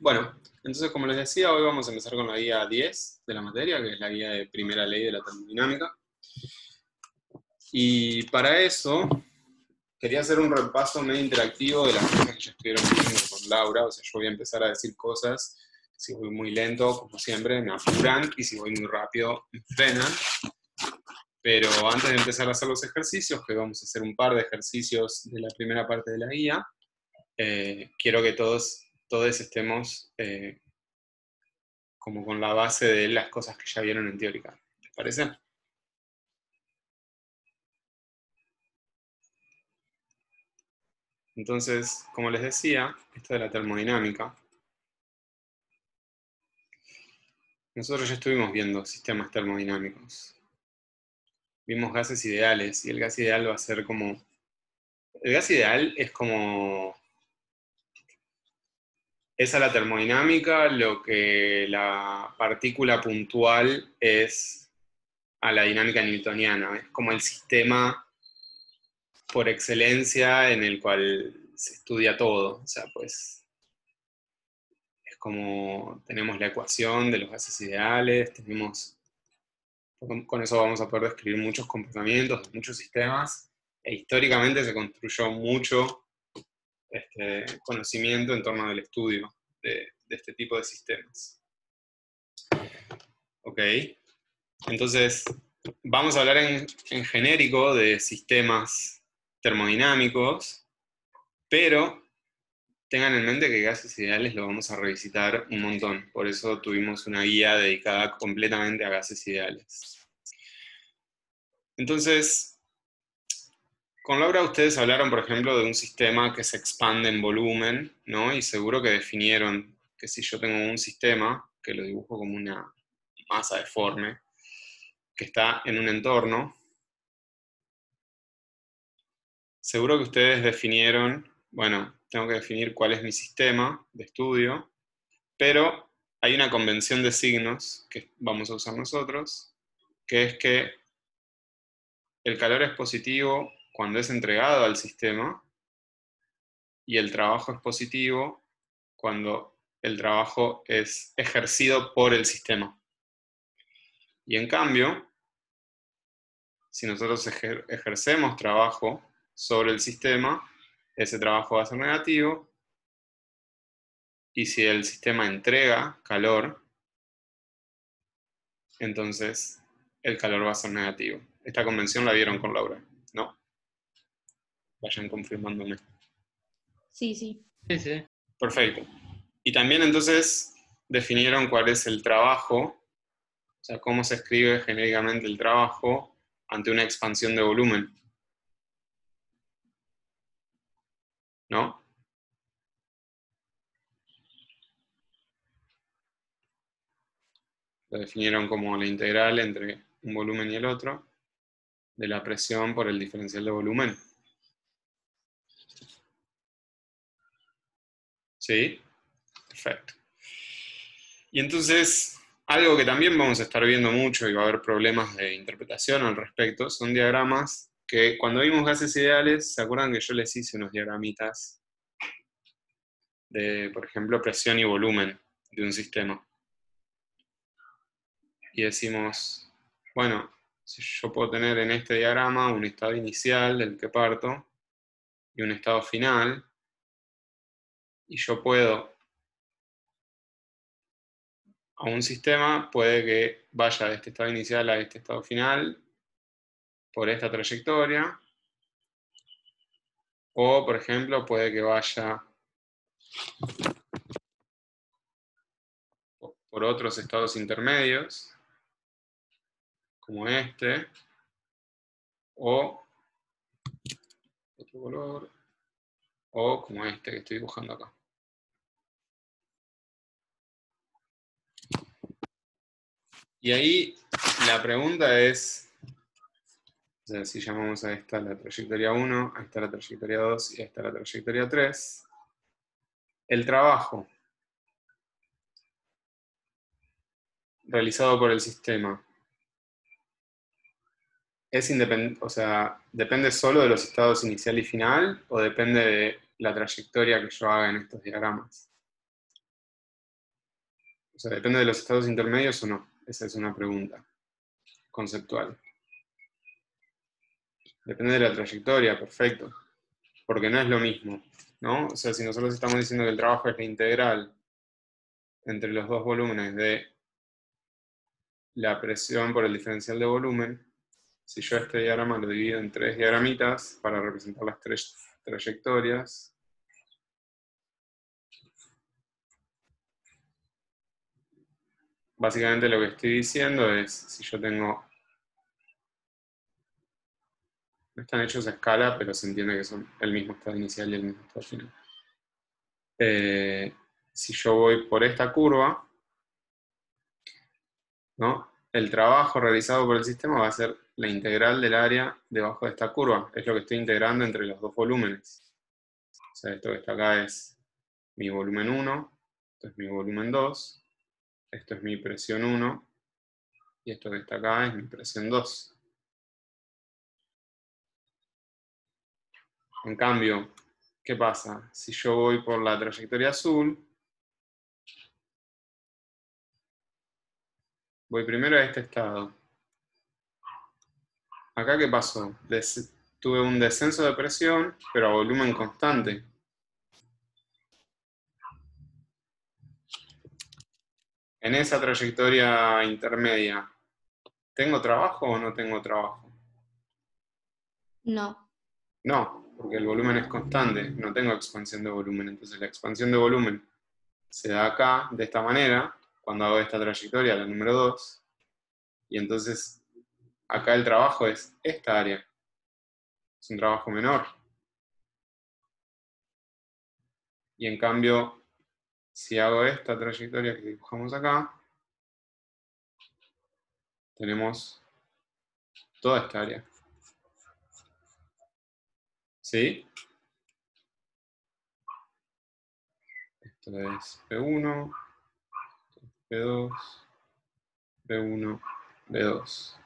Bueno, entonces como les decía, hoy vamos a empezar con la guía 10 de la materia, que es la guía de primera ley de la termodinámica. Y para eso quería hacer un repaso medio interactivo de las cosas que ya estuvieron viendo con Laura. O sea, yo voy a empezar a decir cosas. Si voy muy lento, como siempre, me apuran, y si voy muy rápido, me frenan. Pero antes de empezar a hacer los ejercicios, que vamos a hacer un par de ejercicios de la primera parte de la guía, quiero que todos estemos como con la base de las cosas que ya vieron en teórica. ¿Les parece? Entonces, como les decía, esto de la termodinámica, nosotros ya estuvimos viendo sistemas termodinámicos. Vimos gases ideales, y el gas ideal va a ser como... El gas ideal es como... Es a la termodinámica lo que la partícula puntual es a la dinámica newtoniana. Es como el sistema por excelencia en el cual se estudia todo. O sea, pues es como tenemos la ecuación de los gases ideales, con eso vamos a poder describir muchos comportamientos de muchos sistemas, e históricamente se construyó mucho conocimiento en torno al estudio de este tipo de sistemas. Ok, entonces vamos a hablar en genérico de sistemas termodinámicos, pero tengan en mente que gases ideales lo vamos a revisitar un montón, por eso tuvimos una guía dedicada completamente a gases ideales. Entonces, con Laura ustedes hablaron, por ejemplo, de un sistema que se expande en volumen, ¿no? Y seguro que definieron que si yo tengo un sistema, que lo dibujo como una masa deforme, que está en un entorno, seguro que ustedes definieron, bueno, tengo que definir cuál es mi sistema de estudio, pero hay una convención de signos que vamos a usar nosotros, que es que el calor es positivo cuando es entregado al sistema y el trabajo es positivo cuando el trabajo es ejercido por el sistema. Y en cambio, si nosotros ejercemos trabajo sobre el sistema, ese trabajo va a ser negativo, y si el sistema entrega calor, entonces el calor va a ser negativo. Esta convención la vieron con Laura, ¿no? Vayan confirmándome. Sí, sí. Sí, sí. Perfecto. Y también entonces definieron cuál es el trabajo, o sea, cómo se escribe genéricamente el trabajo ante una expansión de volumen, ¿no? Lo definieron como la integral entre un volumen y el otro de la presión por el diferencial de volumen. ¿Sí? Perfecto. Y entonces, algo que también vamos a estar viendo mucho y va a haber problemas de interpretación al respecto, son diagramas que cuando vimos gases ideales, ¿se acuerdan que yo les hice unos diagramitas de, por ejemplo, presión y volumen de un sistema? Y decimos, bueno, si yo puedo tener en este diagrama un estado inicial del que parto y un estado final, y yo puedo, a un sistema puede que vaya de este estado inicial a este estado final por esta trayectoria, o por ejemplo puede que vaya por otros estados intermedios, como este, o otro color, o como este que estoy dibujando acá. Y ahí la pregunta es, o sea, si llamamos a esta la trayectoria 1, a esta la trayectoria 2 y a esta la trayectoria 3, el trabajo realizado por el sistema es independiente, o sea, ¿depende solo de los estados inicial y final o depende de la trayectoria que yo haga en estos diagramas? sea, ¿depende de los estados intermedios o no? Esa es una pregunta conceptual. Depende de la trayectoria, perfecto. Porque no es lo mismo, ¿no? O sea, si nosotros estamos diciendo que el trabajo es la integral entre los dos volúmenes de la presión por el diferencial de volumen, si yo este diagrama lo divido en 3 diagramitas para representar las 3 trayectorias, básicamente lo que estoy diciendo es, si yo tengo, no están hechos a escala, pero se entiende que son el mismo estado inicial y el mismo estado final. Si yo voy por esta curva, ¿no? El trabajo realizado por el sistema va a ser la integral del área debajo de esta curva. Es lo que estoy integrando entre los dos volúmenes. O sea, esto que está acá es mi volumen 1, esto es mi volumen 2, esto es mi presión 1, y esto que está acá es mi presión 2. En cambio, ¿qué pasa? Si yo voy por la trayectoria azul, voy primero a este estado. Acá, ¿qué pasó? Tuve un descenso de presión, pero a volumen constante. En esa trayectoria intermedia, ¿tengo trabajo o no tengo trabajo? No. No, porque el volumen es constante, no tengo expansión de volumen. Entonces la expansión de volumen se da acá, de esta manera, cuando hago esta trayectoria, la número 2, y entonces acá el trabajo es esta área. Es un trabajo menor. Y en cambio, si hago esta trayectoria que dibujamos acá, tenemos toda esta área. ¿Sí? Esto es P1, P2, P1, B2,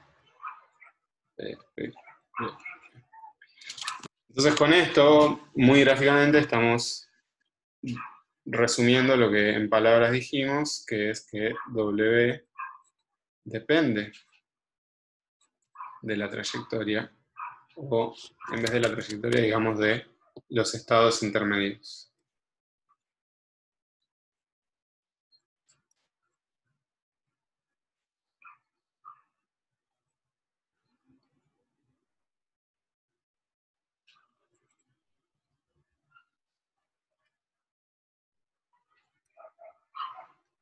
P, P, P. Entonces con esto, muy gráficamente, estamos resumiendo lo que en palabras dijimos, que es que W depende de la trayectoria, o en vez de la trayectoria, digamos, de los estados intermedios.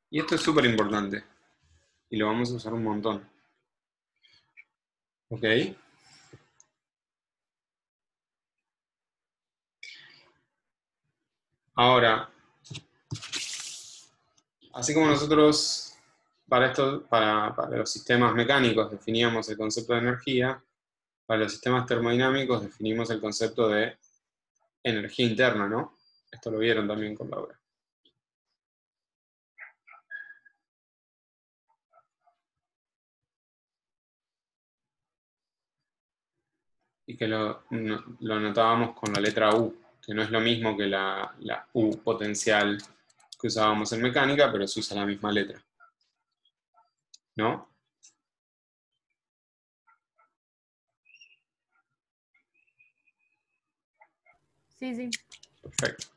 Y esto es súper importante, y lo vamos a usar un montón. ¿Ok? Ahora, así como nosotros para los sistemas mecánicos definíamos el concepto de energía, para los sistemas termodinámicos definimos el concepto de energía interna, ¿no? Esto lo vieron también con Laura. Y que lo anotábamos con la letra U, que no es lo mismo que la U potencial que usábamos en mecánica, pero se usa la misma letra. ¿No? Sí, sí. Perfecto.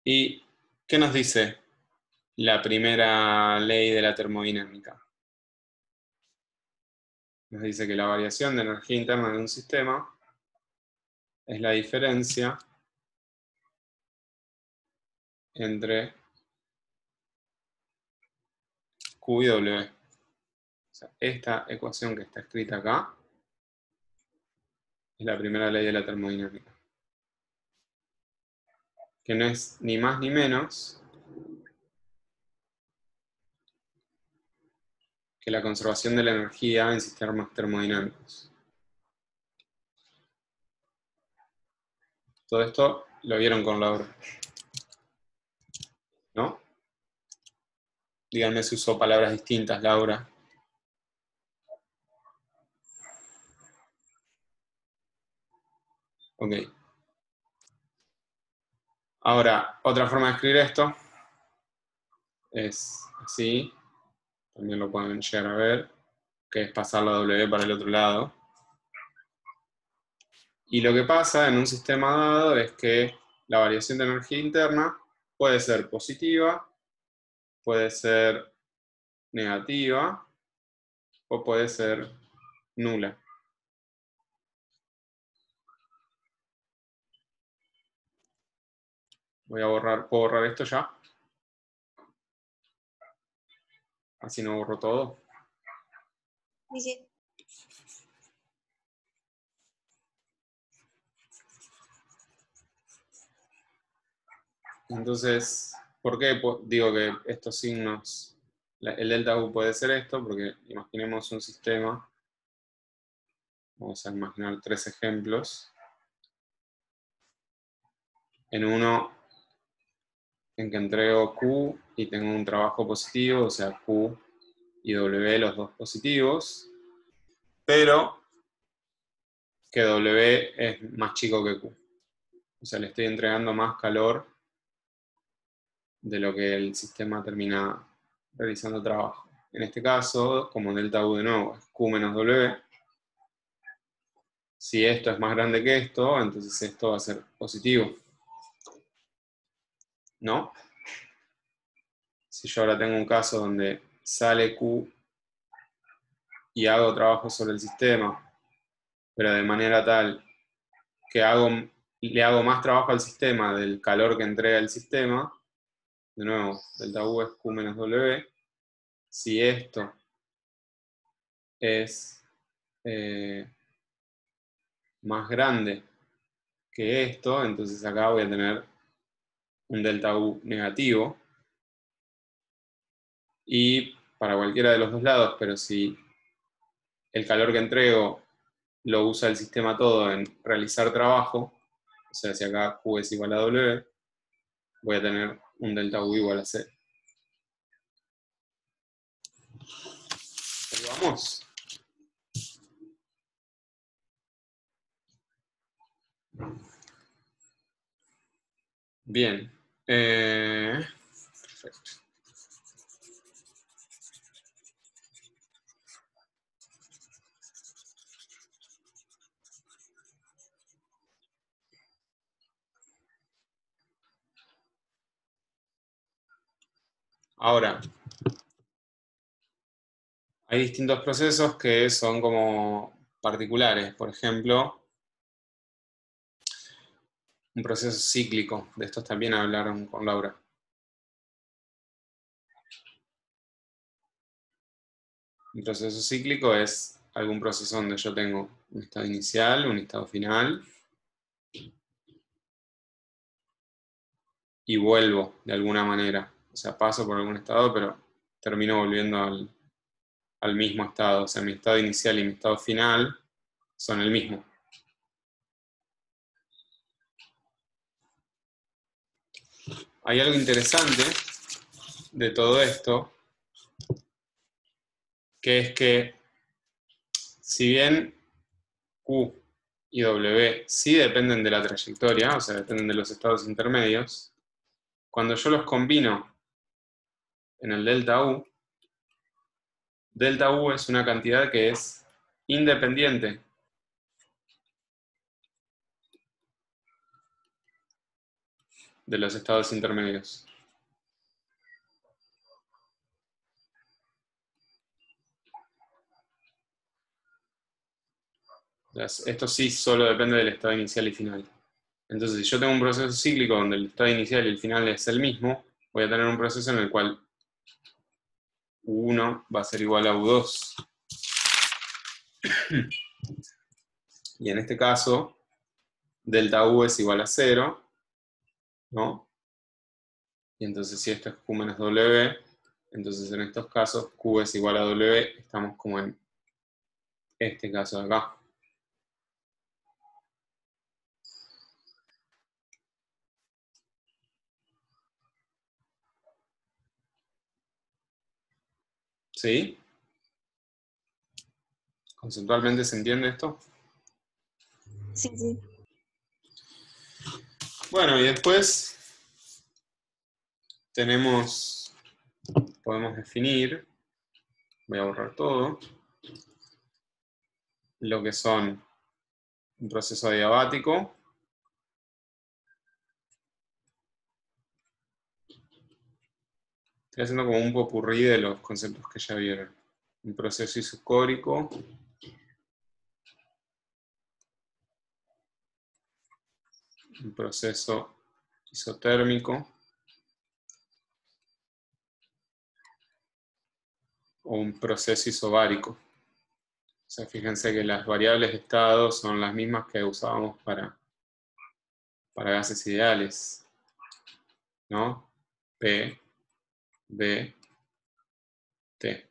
¿Y qué nos dice la primera ley de la termodinámica? Nos dice que la variación de energía interna de un sistema es la diferencia entre Q y W. O sea, esta ecuación que está escrita acá es la primera ley de la termodinámica, que no es ni más ni menos que la conservación de la energía en sistemas termodinámicos. Todo esto lo vieron con Laura, ¿no? Díganme si usó palabras distintas, Laura. Ok. Ahora, otra forma de escribir esto es así, también lo pueden llegar a ver, que es pasar la W para el otro lado. Y lo que pasa en un sistema dado es que la variación de energía interna puede ser positiva, puede ser negativa o puede ser nula. Voy a borrar, ¿puedo borrar esto ya? Así no borro todo. Dice, Entonces, ¿por qué digo que estos signos, el delta U puede ser esto? Porque imaginemos un sistema, vamos a imaginar 3 ejemplos. En uno en que entrego Q y tengo un trabajo positivo, o sea, Q y W, los dos positivos, pero que W es más chico que Q. O sea, le estoy entregando más calor de lo que el sistema termina realizando trabajo. En este caso, como delta U de nuevo es Q menos W, si esto es más grande que esto, entonces esto va a ser positivo. ¿No? Si yo ahora tengo un caso donde sale Q y hago trabajo sobre el sistema, pero de manera tal que le hago más trabajo al sistema del calor que entrega el sistema, de nuevo, delta U es Q menos W, si esto es más grande que esto, entonces acá voy a tener un delta U negativo, y para cualquiera de los dos lados, pero si el calor que entrego lo usa el sistema todo en realizar trabajo, o sea, si acá Q es igual a W, voy a tener un delta U igual a C. Ahí vamos. Bien. Perfecto. Ahora, hay distintos procesos que son como particulares. Por ejemplo, un proceso cíclico. De estos también hablaron con Laura. Un proceso cíclico es algún proceso donde yo tengo un estado inicial, un estado final, y vuelvo de alguna manera. O sea, paso por algún estado, pero termino volviendo al mismo estado. O sea, mi estado inicial y mi estado final son el mismo. Hay algo interesante de todo esto, que es que si bien Q y W sí dependen de la trayectoria, o sea, dependen de los estados intermedios, cuando yo los combino en el delta U es una cantidad que es independiente de los estados intermedios. Esto sí solo depende del estado inicial y final. Entonces, si yo tengo un proceso cíclico donde el estado inicial y el final es el mismo, voy a tener un proceso en el cual U1 va a ser igual a U2. Y en este caso, delta U es igual a 0, ¿no? Y entonces si esto es Q menos W, entonces en estos casos Q es igual a W, estamos como en este caso de acá. ¿Sí? ¿Conceptualmente se entiende esto? sí, sí. Bueno, y después tenemos podemos definir, voy a borrar todo, lo que son un proceso adiabático, estoy haciendo como un popurrí de los conceptos que ya vieron. Un proceso isocórico, un proceso isotérmico, o un proceso isobárico. O sea, fíjense que las variables de estado son las mismas que usábamos para gases ideales, ¿no? P, B, T.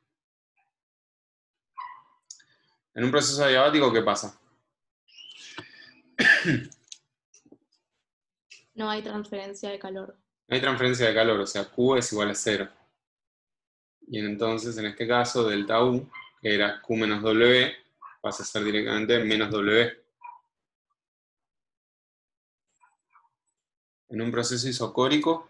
En un proceso adiabático, ¿qué pasa? No hay transferencia de calor. No hay transferencia de calor, o sea, Q es igual a 0. Y entonces, en este caso, delta U, que era Q menos W, pasa a ser directamente menos W. En un proceso isocórico,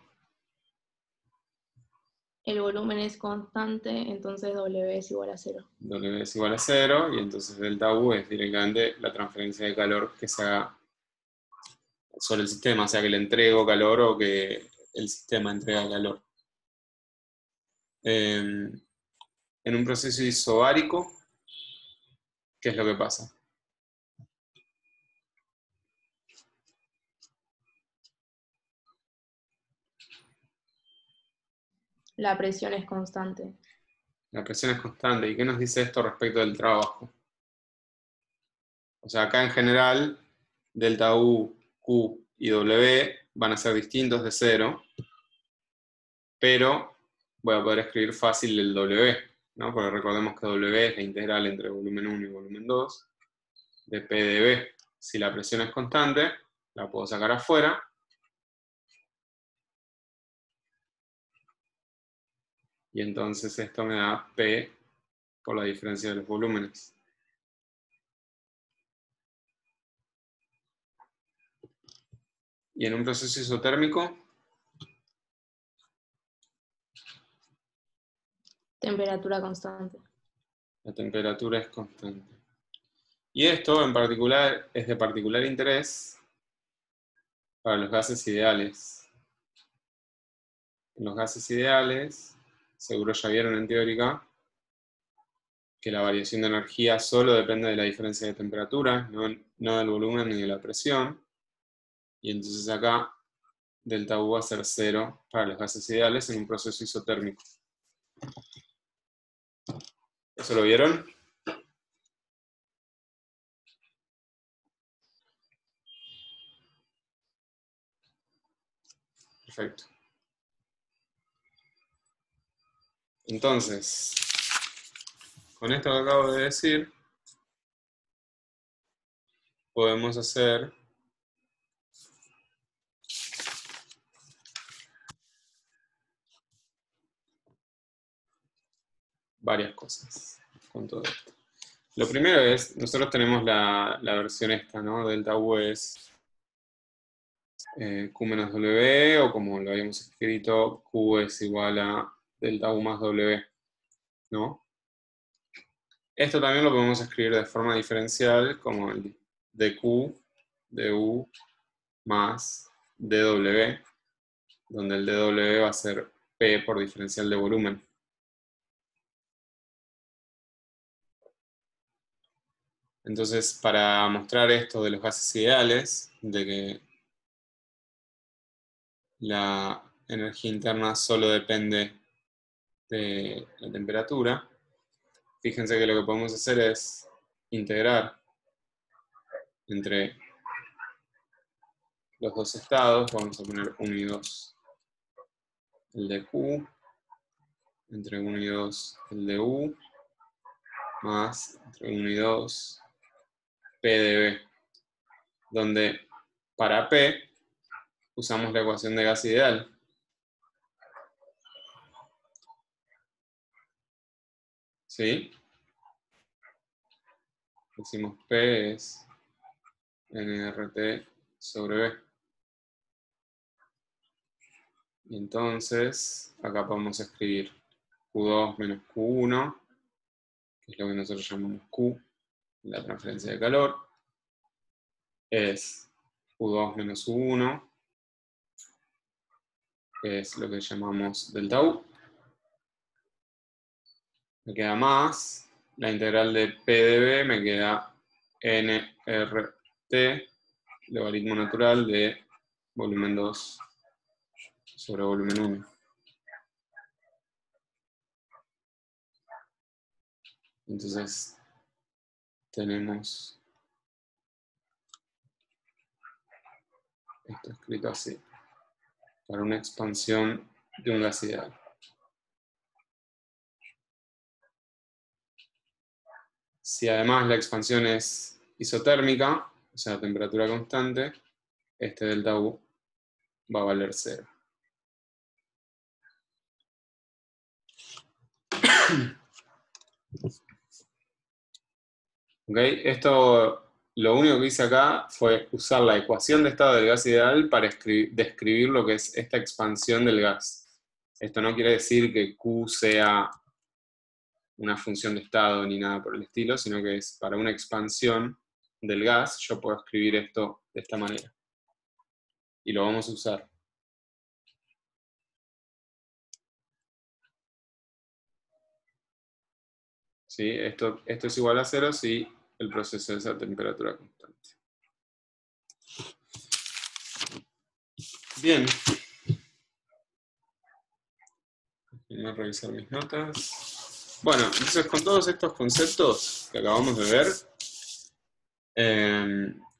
El volumen es constante, entonces W es igual a 0. W es igual a 0, y entonces delta U es directamente la transferencia de calor que se haga sobre el sistema, o sea que le entrego calor o que el sistema entrega calor. En un proceso isobárico, ¿qué es lo que pasa? La presión es constante. La presión es constante. ¿Y qué nos dice esto respecto del trabajo? O sea, acá en general, delta U, Q y W van a ser distintos de 0, pero voy a poder escribir fácil el W, ¿no? Porque recordemos que W es la integral entre volumen 1 y volumen 2 de P de B. Si la presión es constante, la puedo sacar afuera. Y entonces esto me da P por la diferencia de los volúmenes. Y en un proceso isotérmico, Temperatura constante. la temperatura es constante. Y esto en particular es de particular interés para los gases ideales. En los gases ideales, seguro ya vieron en teórica, que la variación de energía solo depende de la diferencia de temperatura, no del volumen ni de la presión. Y entonces acá delta U va a ser 0 para los gases ideales en un proceso isotérmico. ¿Eso lo vieron? Perfecto. Entonces, con esto que acabo de decir, podemos hacer varias cosas con todo esto. Lo primero es, nosotros tenemos la versión esta, ¿no? Delta U es Q menos W, o como lo habíamos escrito, Q es igual a delta U más W, ¿no? Esto también lo podemos escribir de forma diferencial como el dQ du más dW, donde el dW va a ser P por diferencial de volumen. Entonces, para mostrar esto de los gases ideales, de que la energía interna solo depende de la temperatura, fíjense que lo que podemos hacer es integrar entre los dos estados, vamos a poner 1 y 2 el de Q, entre 1 y 2 el de U, más entre 1 y 2 P de B, donde para P usamos la ecuación de gas ideal. ¿Sí? Decimos P es nRT sobre B. Y entonces, acá podemos escribir Q2 menos Q1, que es lo que nosotros llamamos Q, la transferencia de calor, es Q2 menos U1, que es lo que llamamos delta U. Me queda más, la integral de P de B me queda nRT, logaritmo natural de volumen 2 sobre volumen 1. Entonces, tenemos esto escrito así, para una expansión de un gas ideal. Si además la expansión es isotérmica, o sea, a temperatura constante, este delta U va a valer 0. ¿Okay? Esto, lo único que hice acá fue usar la ecuación de estado del gas ideal para describir lo que es esta expansión del gas. Esto no quiere decir que Q sea una función de estado ni nada por el estilo, sino que es para una expansión del gas, yo puedo escribir esto de esta manera. Y lo vamos a usar. ¿Sí? Esto es igual a 0 si el proceso es a temperatura constante. Bien. Voy a revisar mis notas. Bueno, entonces con todos estos conceptos que acabamos de ver,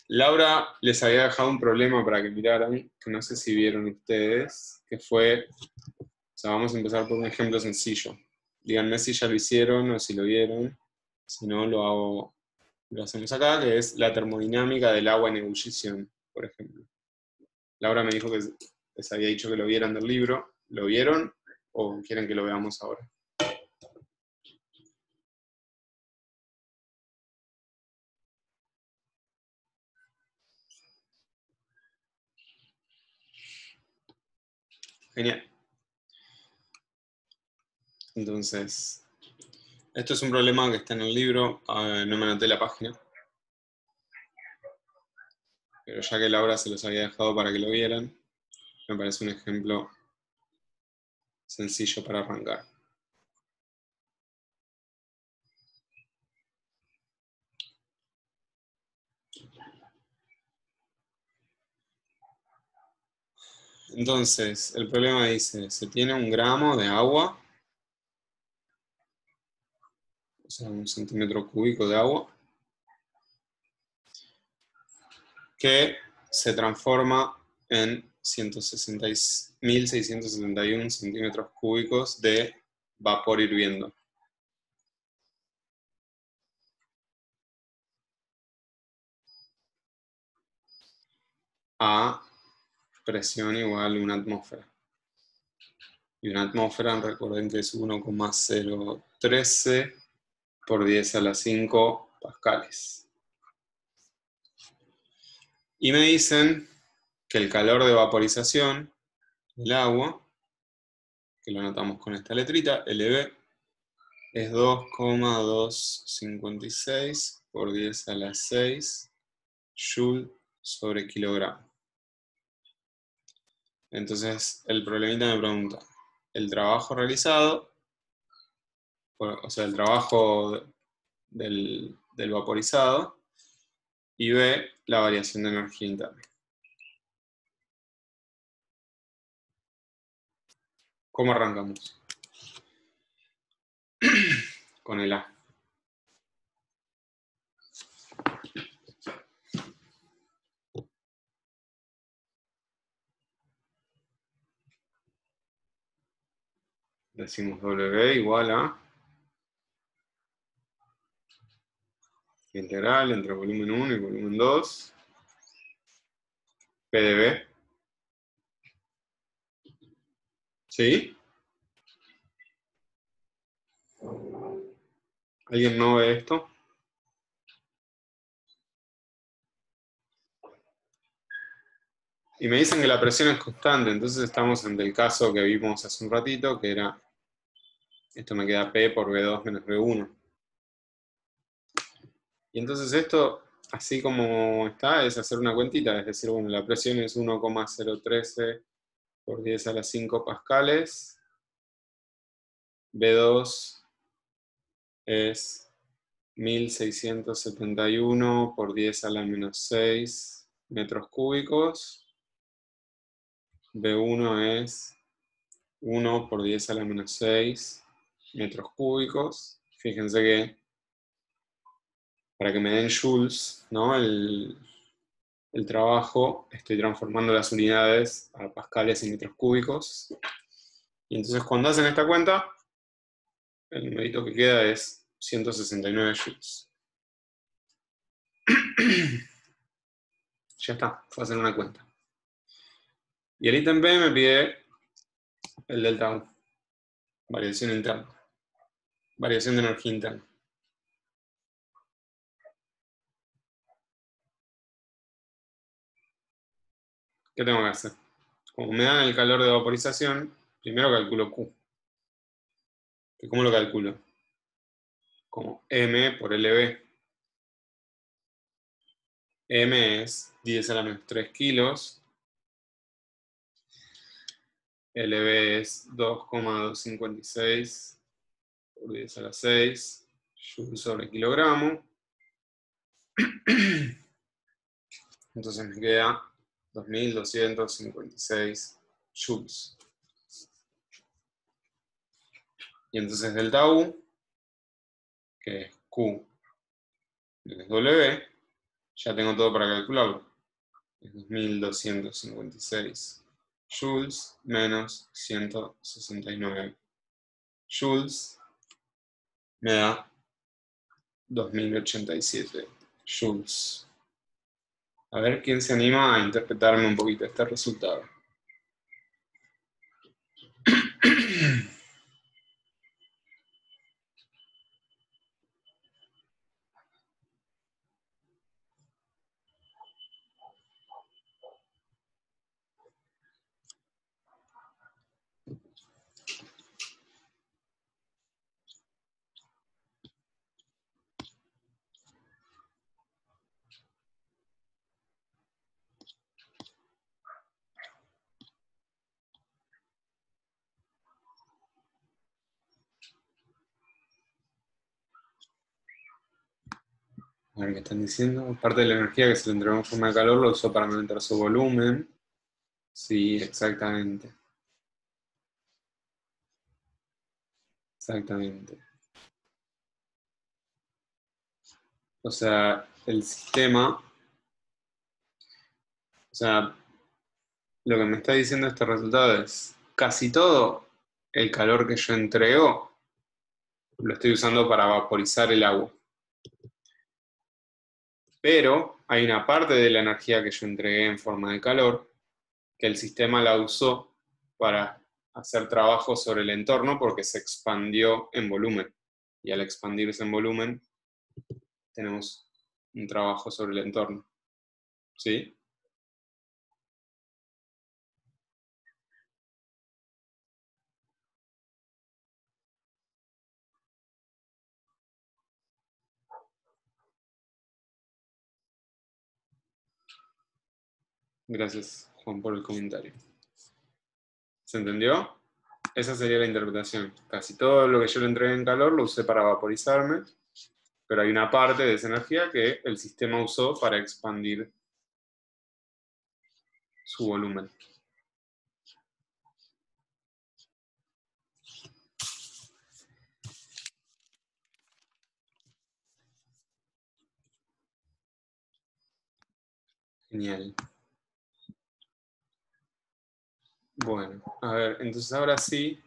Laura les había dejado un problema para que miraran, que no sé si vieron ustedes, que fue, o sea, vamos a empezar por un ejemplo sencillo. Díganme si ya lo hicieron o si lo vieron, si no lo hacemos acá, que es la termodinámica del agua en ebullición, por ejemplo. Laura me dijo que les había dicho que lo vieran del libro. ¿Lo vieron o quieren que lo veamos ahora? Genial. Entonces, esto es un problema que está en el libro, no me anoté la página, pero ya que Laura se los había dejado para que lo vieran, me parece un ejemplo sencillo para arrancar. Entonces, el problema dice, se tiene 1 gramo de agua, o sea, 1 centímetro cúbico de agua, que se transforma en 1.671 centímetros cúbicos de vapor hirviendo. A presión igual a 1 atmósfera. Y una atmósfera, recuerden que es 1,013 por 10 a la 5 pascales. Y me dicen que el calor de vaporización del agua, que lo anotamos con esta letrita, LB, es 2,256 por 10 a la 6 joule sobre kilogramo. Entonces, el problemita me pregunta, el trabajo realizado, o sea, el trabajo del vaporizado, y B, la variación de energía interna. ¿Cómo arrancamos? Con el A. Decimos W igual a integral entre volumen 1 y volumen 2, P de B. ¿Sí? ¿Alguien no ve esto? Y me dicen que la presión es constante, entonces estamos en el caso que vimos hace un ratito, que era Esto me queda P por B2 menos B1. Y entonces esto, así como está, es hacer una cuentita, es decir, bueno, la presión es 1,013 por 10 a la 5 pascales. B2 es 1671 por 10 a la menos 6 metros cúbicos. B1 es 1 por 10 a la menos 6 metros cúbicos. Fíjense que para que me den joules, ¿no? El trabajo, estoy transformando las unidades a pascales y metros cúbicos. Y entonces cuando hacen esta cuenta, el numerito que queda es 169 joules. Ya está, fue a hacer una cuenta. Y el ítem B me pide el delta U, variación interna, variación de energía interna. ¿Qué tengo que hacer? Como me dan el calor de vaporización, primero calculo Q. ¿Cómo lo calculo? Como M por LB. M es 10 a la menos 3 kilos. LB es 2,256 por 10 a la 6 joules sobre kilogramo. Entonces me queda 2256 joules. Y entonces delta U, que es Q menos W, ya tengo todo para calcularlo. Es 2256 joules menos 169 joules me da 2087 joules. A ver quién se anima a interpretarme un poquito este resultado. A ver qué están diciendo. Parte de la energía que se le entregó en forma de calor lo usó para aumentar su volumen. Sí, exactamente. Exactamente. O sea, el sistema, o sea, lo que me está diciendo este resultado es casi todo el calor que yo entrego lo estoy usando para vaporizar el agua. Pero hay una parte de la energía que yo entregué en forma de calor que el sistema la usó para hacer trabajo sobre el entorno porque se expandió en volumen. Y al expandirse en volumen, tenemos un trabajo sobre el entorno. ¿Sí? Gracias, Juan, por el comentario. ¿Se entendió? Esa sería la interpretación. Casi todo lo que yo le entregué en calor lo usé para vaporizarme, pero hay una parte de esa energía que el sistema usó para expandir su volumen. Genial. Bueno, a ver, entonces ahora sí,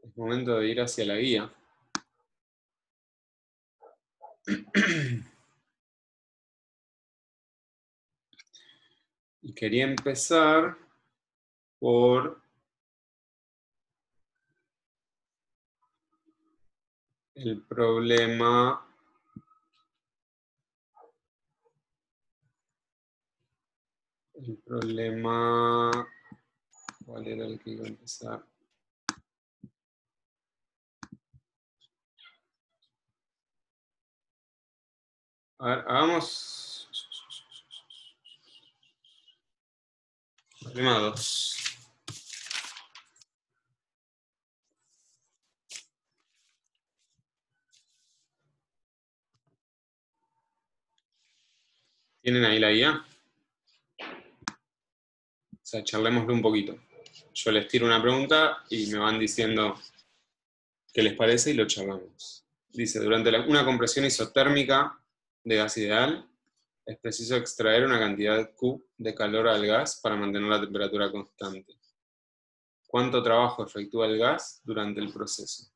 es momento de ir hacia la guía. Y quería empezar por el problema ¿cuál era el que iba a empezar? A ver, hagamos problema 2. ¿Tienen ahí la guía? O sea, charlémoslo un poquito. Yo les tiro una pregunta y me van diciendo qué les parece y lo charlamos. Dice, durante una compresión isotérmica de gas ideal, es preciso extraer una cantidad Q de calor al gas para mantener la temperatura constante. ¿Cuánto trabajo efectúa el gas durante el proceso?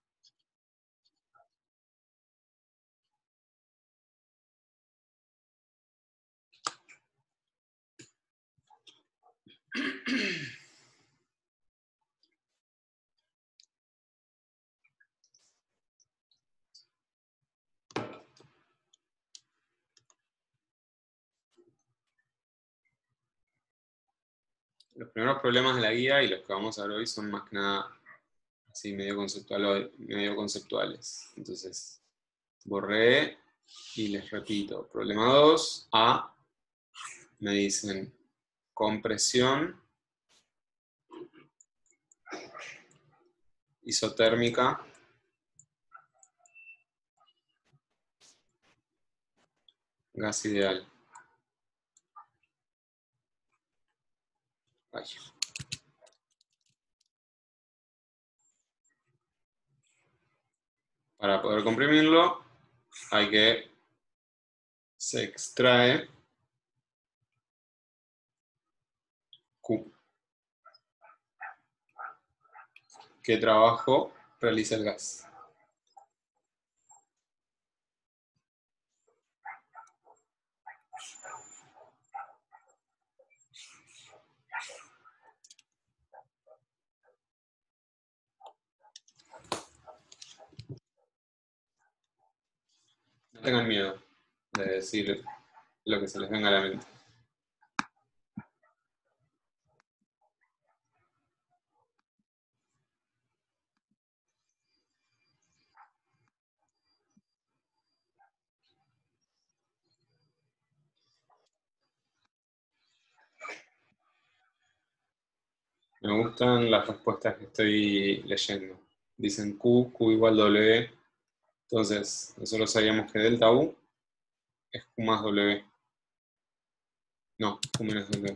Los primeros problemas de la guía y los que vamos a ver hoy son más que nada así medio conceptuales. Entonces, borré y les repito. Problema 2, A, me dicen compresión isotérmica gas ideal. Ay. Para poder comprimirlo hay que se extrae Q. ¿Qué trabajo realiza el gas? No tengan miedo de decir lo que se les venga a la mente. Me gustan las respuestas que estoy leyendo. Dicen Q, Q igual W. Entonces, nosotros sabíamos que delta U es Q más W. No, Q menos W.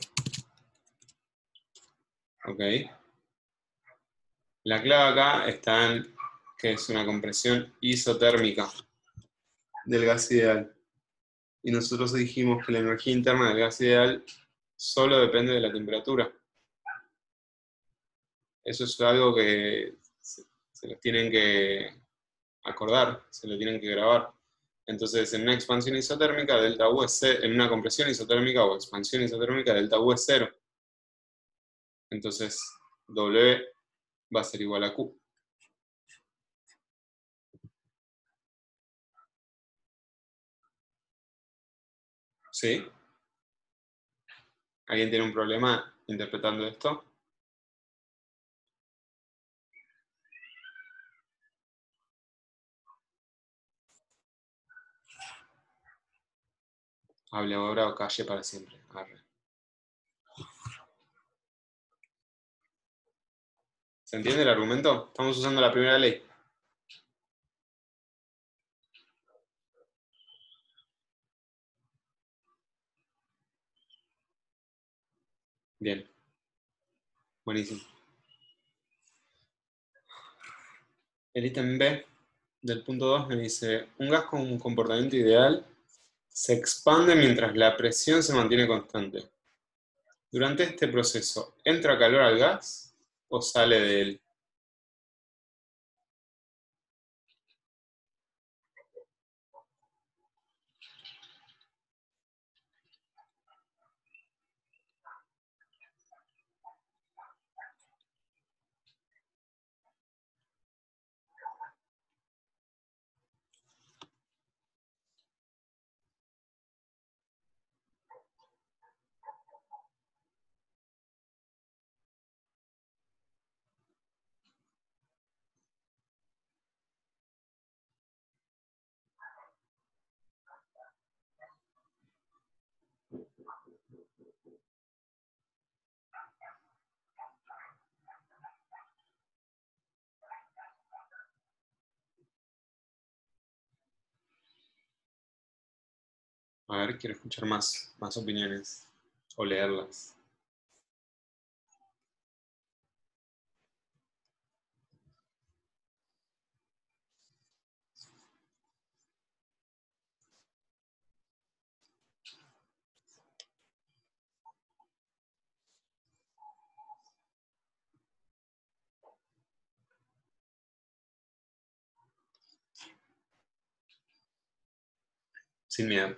Ok. La clave acá está en que es una compresión isotérmica del gas ideal. Y nosotros dijimos que la energía interna del gas ideal solo depende de la temperatura. Eso es algo que se lo tienen que acordar, se lo tienen que grabar. Entonces, en una expansión isotérmica, delta U es 0, en una compresión isotérmica o expansión isotérmica, delta U es 0. Entonces, W va a ser igual a Q. ¿Sí? ¿Alguien tiene un problema interpretando esto? Hable ahora o calle para siempre. Arre. ¿Se entiende el argumento? Estamos usando la primera ley. Bien. Buenísimo. El ítem B del punto 2 me dice, un gas con un comportamiento ideal se expande mientras la presión se mantiene constante. Durante este proceso, ¿entra calor al gas o sale de él? A ver, quiero escuchar más opiniones o leerlas. Sin miedo.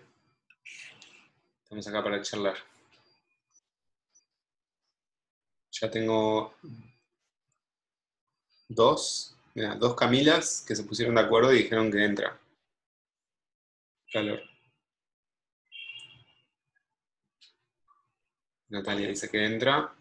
Estamos acá para charlar. Ya tengo dos Camilas que se pusieron de acuerdo y dijeron que entra. Calor. Natalia dice que entra.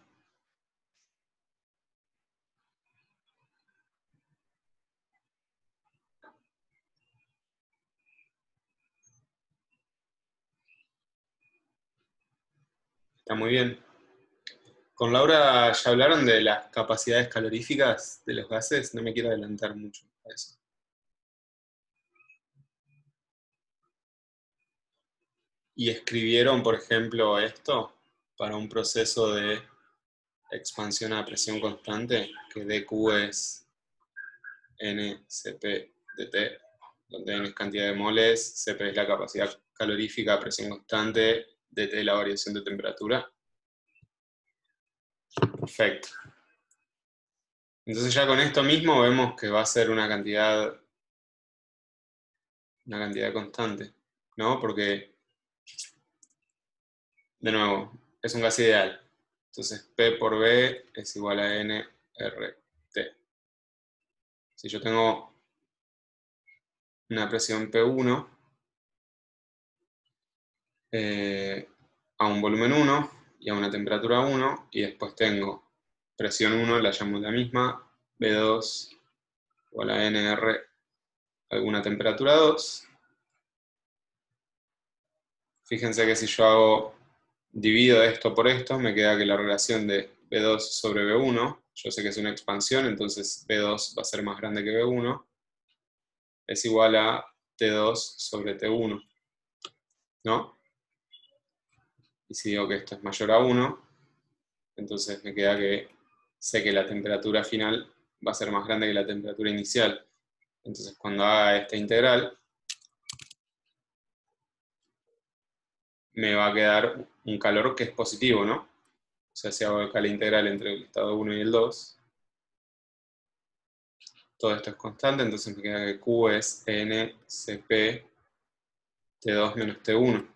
Está muy bien. Con Laura ya hablaron de las capacidades caloríficas de los gases. No me quiero adelantar mucho a eso. Y escribieron, por ejemplo, esto para un proceso de expansión a presión constante, que dQ es NCP dt, donde N es cantidad de moles, Cp es la capacidad calorífica a presión constante, dt es la variación de temperatura. Perfecto. Entonces ya con esto mismo vemos que va a ser una cantidad constante, ¿no? Porque, de nuevo, es un gas ideal. Entonces P por B es igual a nRT. Si yo tengo una presión P1 a un volumen 1 y a una temperatura 1, y después tengo presión 1, la llamo la misma, B2 igual a NR alguna temperatura 2. Fíjense que si yo divido esto por esto, me queda que la relación de B2 sobre B1, yo sé que es una expansión, entonces B2 va a ser más grande que B1, es igual a T2 sobre T1, ¿no? Y si digo que esto es mayor a 1, entonces me queda que sé que la temperatura final va a ser más grande que la temperatura inicial. Entonces cuando haga esta integral, me va a quedar un calor que es positivo, ¿no? O sea, si hago acá la integral entre el estado 1 y el 2, todo esto es constante, entonces me queda que Q es NCP T2 menos T1.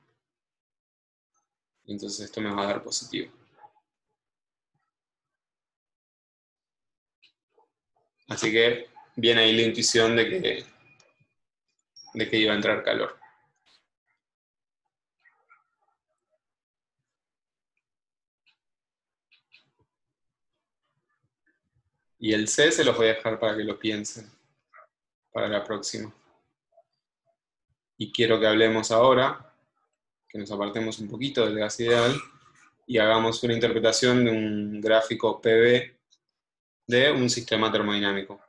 Y entonces esto me va a dar positivo. Así que viene ahí la intuición de que iba a entrar calor. Y el C se los voy a dejar para que lo piensen para la próxima. Y quiero que hablemos ahora, que nos apartemos un poquito del gas ideal y hagamos una interpretación de un gráfico PV de un sistema termodinámico,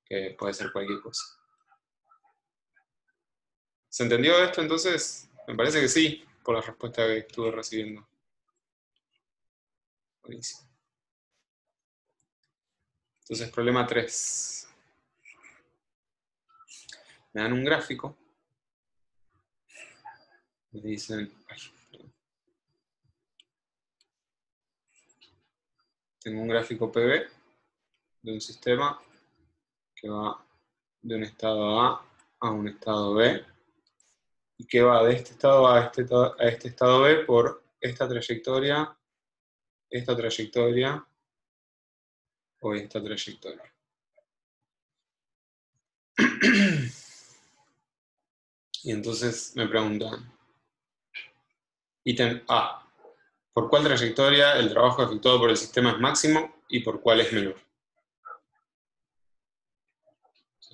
que puede ser cualquier cosa. ¿Se entendió esto entonces? Me parece que sí, por la respuesta que estuve recibiendo. Buenísimo. Entonces, problema 3. Me dan un gráfico. Me dicen, tengo un gráfico PV de un sistema que va de un estado A un estado B, y que va de este estado A a este estado B por esta trayectoria o esta trayectoria. Y entonces me preguntan, ítem A, ¿por cuál trayectoria el trabajo efectuado por el sistema es máximo y por cuál es menor?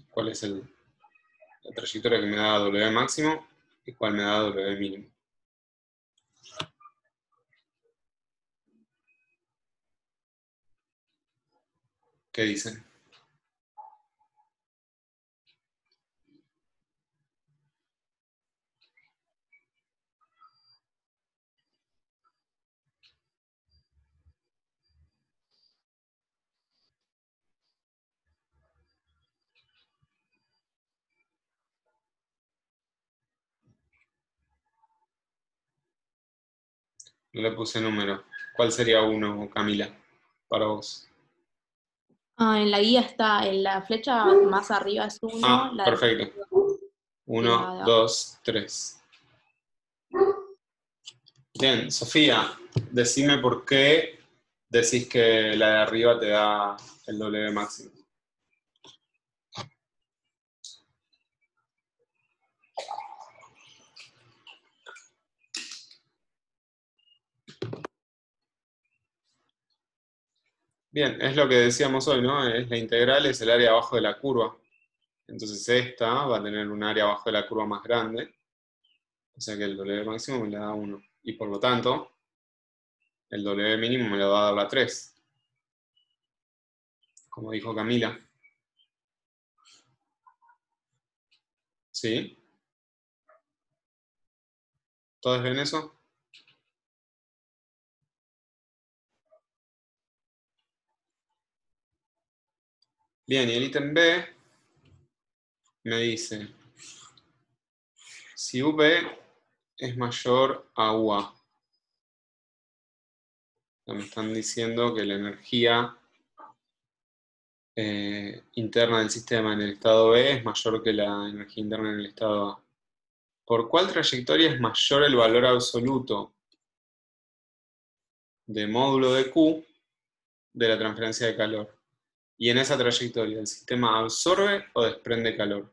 ¿Cuál es la trayectoria que me da W máximo y cuál me da W mínimo? ¿Qué dicen? No le puse número. ¿Cuál sería 1, Camila, para vos? En la guía está, en la flecha más arriba es 1, Ah, la de más perfecto. arriba es la 1, de abajo. 2, 3. Bien, Sofía, decime por qué decís que la de arriba te da el W máximo. Bien, es lo que decíamos hoy, ¿no? Es la integral, es el área abajo de la curva. Entonces esta va a tener un área abajo de la curva más grande. O sea que el W máximo me le da 1. Y por lo tanto, el W mínimo me lo va a dar la 3. Como dijo Camila. ¿Sí? ¿Todos ven eso? Bien, y el ítem B me dice, si V es mayor a UA, me están diciendo que la energía interna del sistema en el estado B es mayor que la energía interna en el estado A. ¿Por cuál trayectoria es mayor el valor absoluto de módulo de Q de la transferencia de calor? Y en esa trayectoria, ¿el sistema absorbe o desprende calor?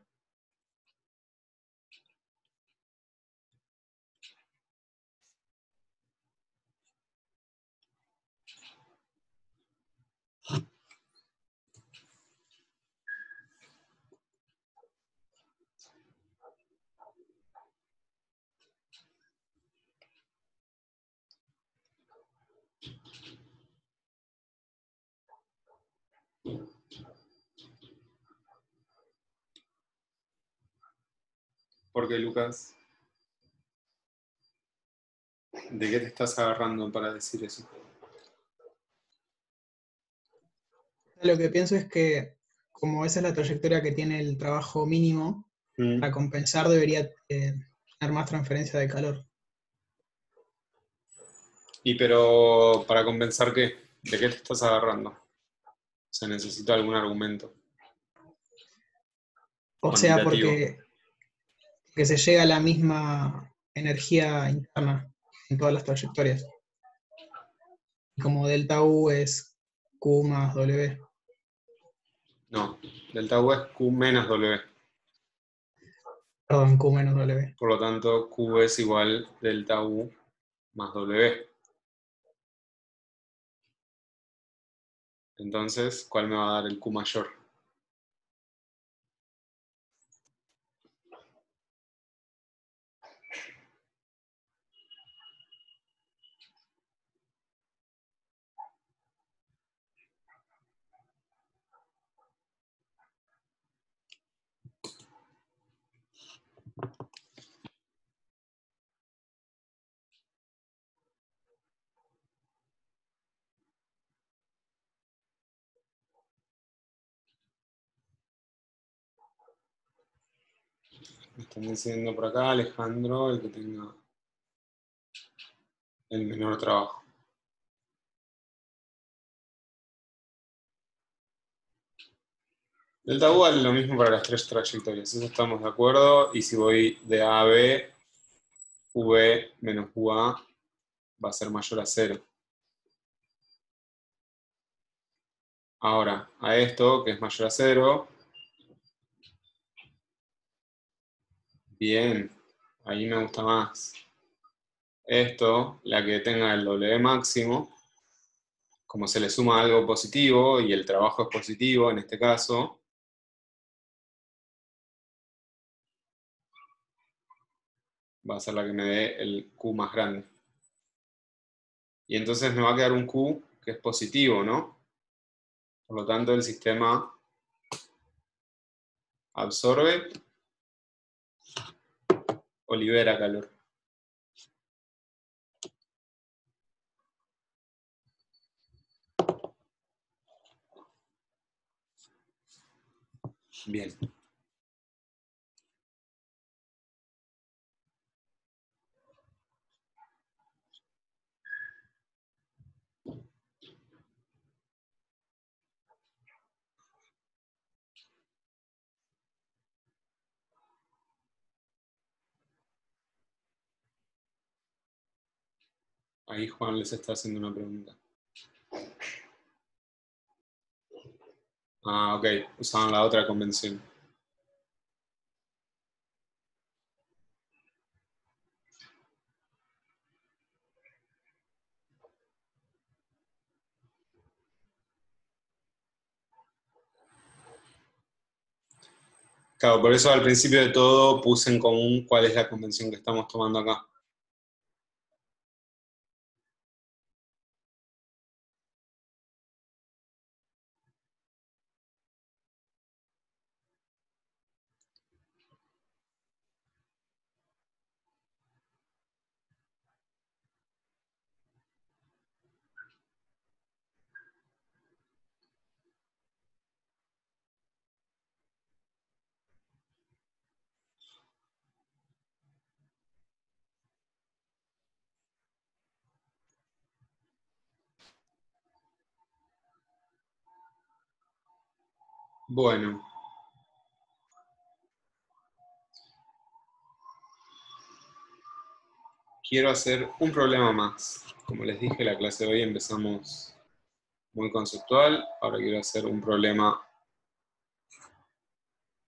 ¿Por qué, Lucas? ¿De qué te estás agarrando para decir eso? Lo que pienso es que, como esa es la trayectoria que tiene el trabajo mínimo, para compensar debería tener más transferencia de calor. Y pero, ¿para compensar qué? ¿De qué te estás agarrando? O sea, necesito algún argumento O sea, cuantitativo. porque se llega a la misma energía interna en todas las trayectorias. Y como delta U es Q más W. No, delta U es Q menos W. Perdón, Q menos W. Por lo tanto, Q es igual delta U más W. Entonces, ¿cuál me va a dar el Q mayor? Me están diciendo por acá, Alejandro, el que tenga el menor trabajo. Delta U vale lo mismo para las tres trayectorias, eso estamos de acuerdo. Y si voy de A a B, V menos UA va a ser mayor a 0. Ahora, a esto, que es mayor a 0, bien, ahí me gusta más. Esto, la que tenga el W máximo, como se le suma algo positivo y el trabajo es positivo en este caso, va a ser la que me dé el Q más grande. Y entonces me va a quedar un Q que es positivo, ¿no? Por lo tanto, el sistema absorbe o libera calor. Bien. Ahí Juan les está haciendo una pregunta. Ah, ok, usaban la otra convención. Claro, por eso al principio de todo puse en común cuál es la convención que estamos tomando acá. Bueno. Quiero hacer un problema más. Como les dije, la clase de hoy empezamos muy conceptual. Ahora quiero hacer un problema,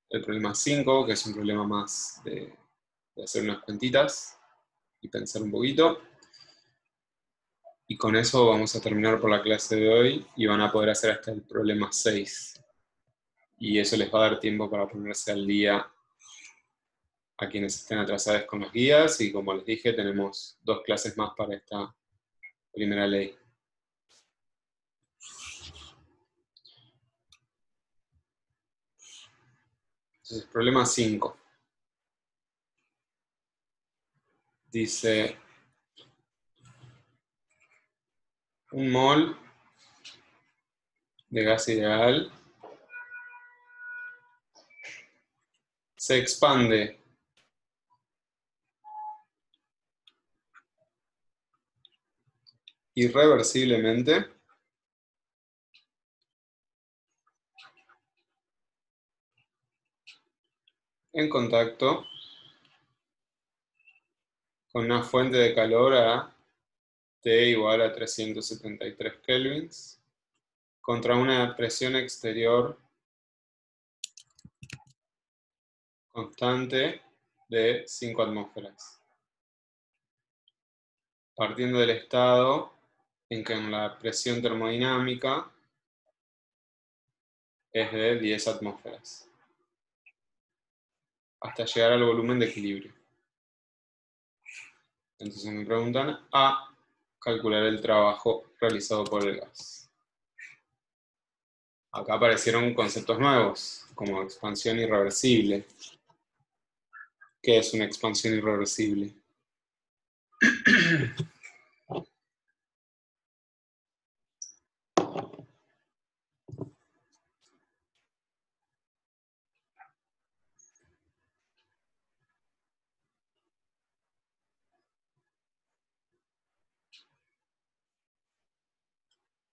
el problema 5, que es un problema más de hacer unas cuentitas y pensar un poquito. Y con eso vamos a terminar por la clase de hoy y van a poder hacer hasta el problema 6. Y eso les va a dar tiempo para ponerse al día a quienes estén atrasados con las guías. Y como les dije, tenemos 2 clases más para esta primera ley. Entonces, problema 5. Dice, un mol de gas ideal se expande irreversiblemente en contacto con una fuente de calor a T igual a 373 kelvins contra una presión exterior constante de 5 atmósferas, partiendo del estado en que la presión termodinámica es de 10 atmósferas, hasta llegar al volumen de equilibrio. Entonces me preguntan a calcular el trabajo realizado por el gas. Acá aparecieron conceptos nuevos, como expansión irreversible. ¿Qué es una expansión irreversible?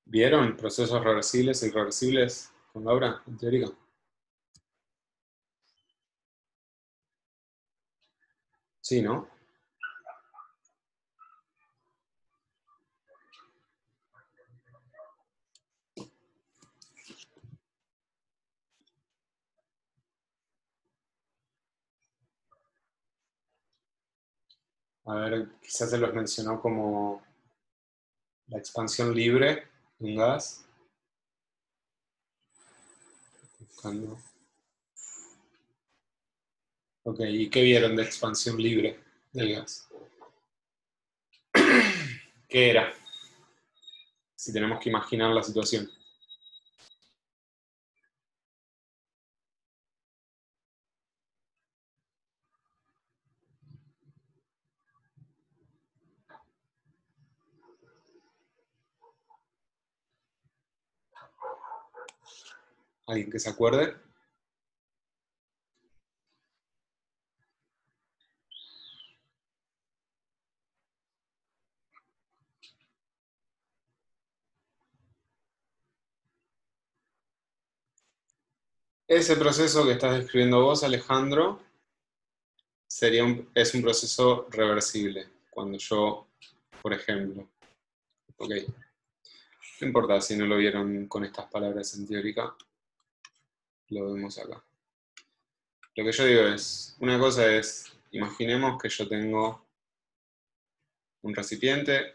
¿Vieron procesos reversibles e irreversibles con Laura, en teórica? Sí, ¿no? A ver, quizás se los mencionó como la expansión libre de un gas. Buscando. Ok, ¿y qué vieron de expansión libre del gas? ¿Qué era? Si tenemos que imaginar la situación. ¿Alguien que se acuerde? Ese proceso que estás describiendo vos, Alejandro, es un proceso reversible. Cuando yo, por ejemplo, Ok. No importa si no lo vieron con estas palabras en teórica, lo vemos acá. Lo que yo digo es, una cosa es, imaginemos que yo tengo un recipiente,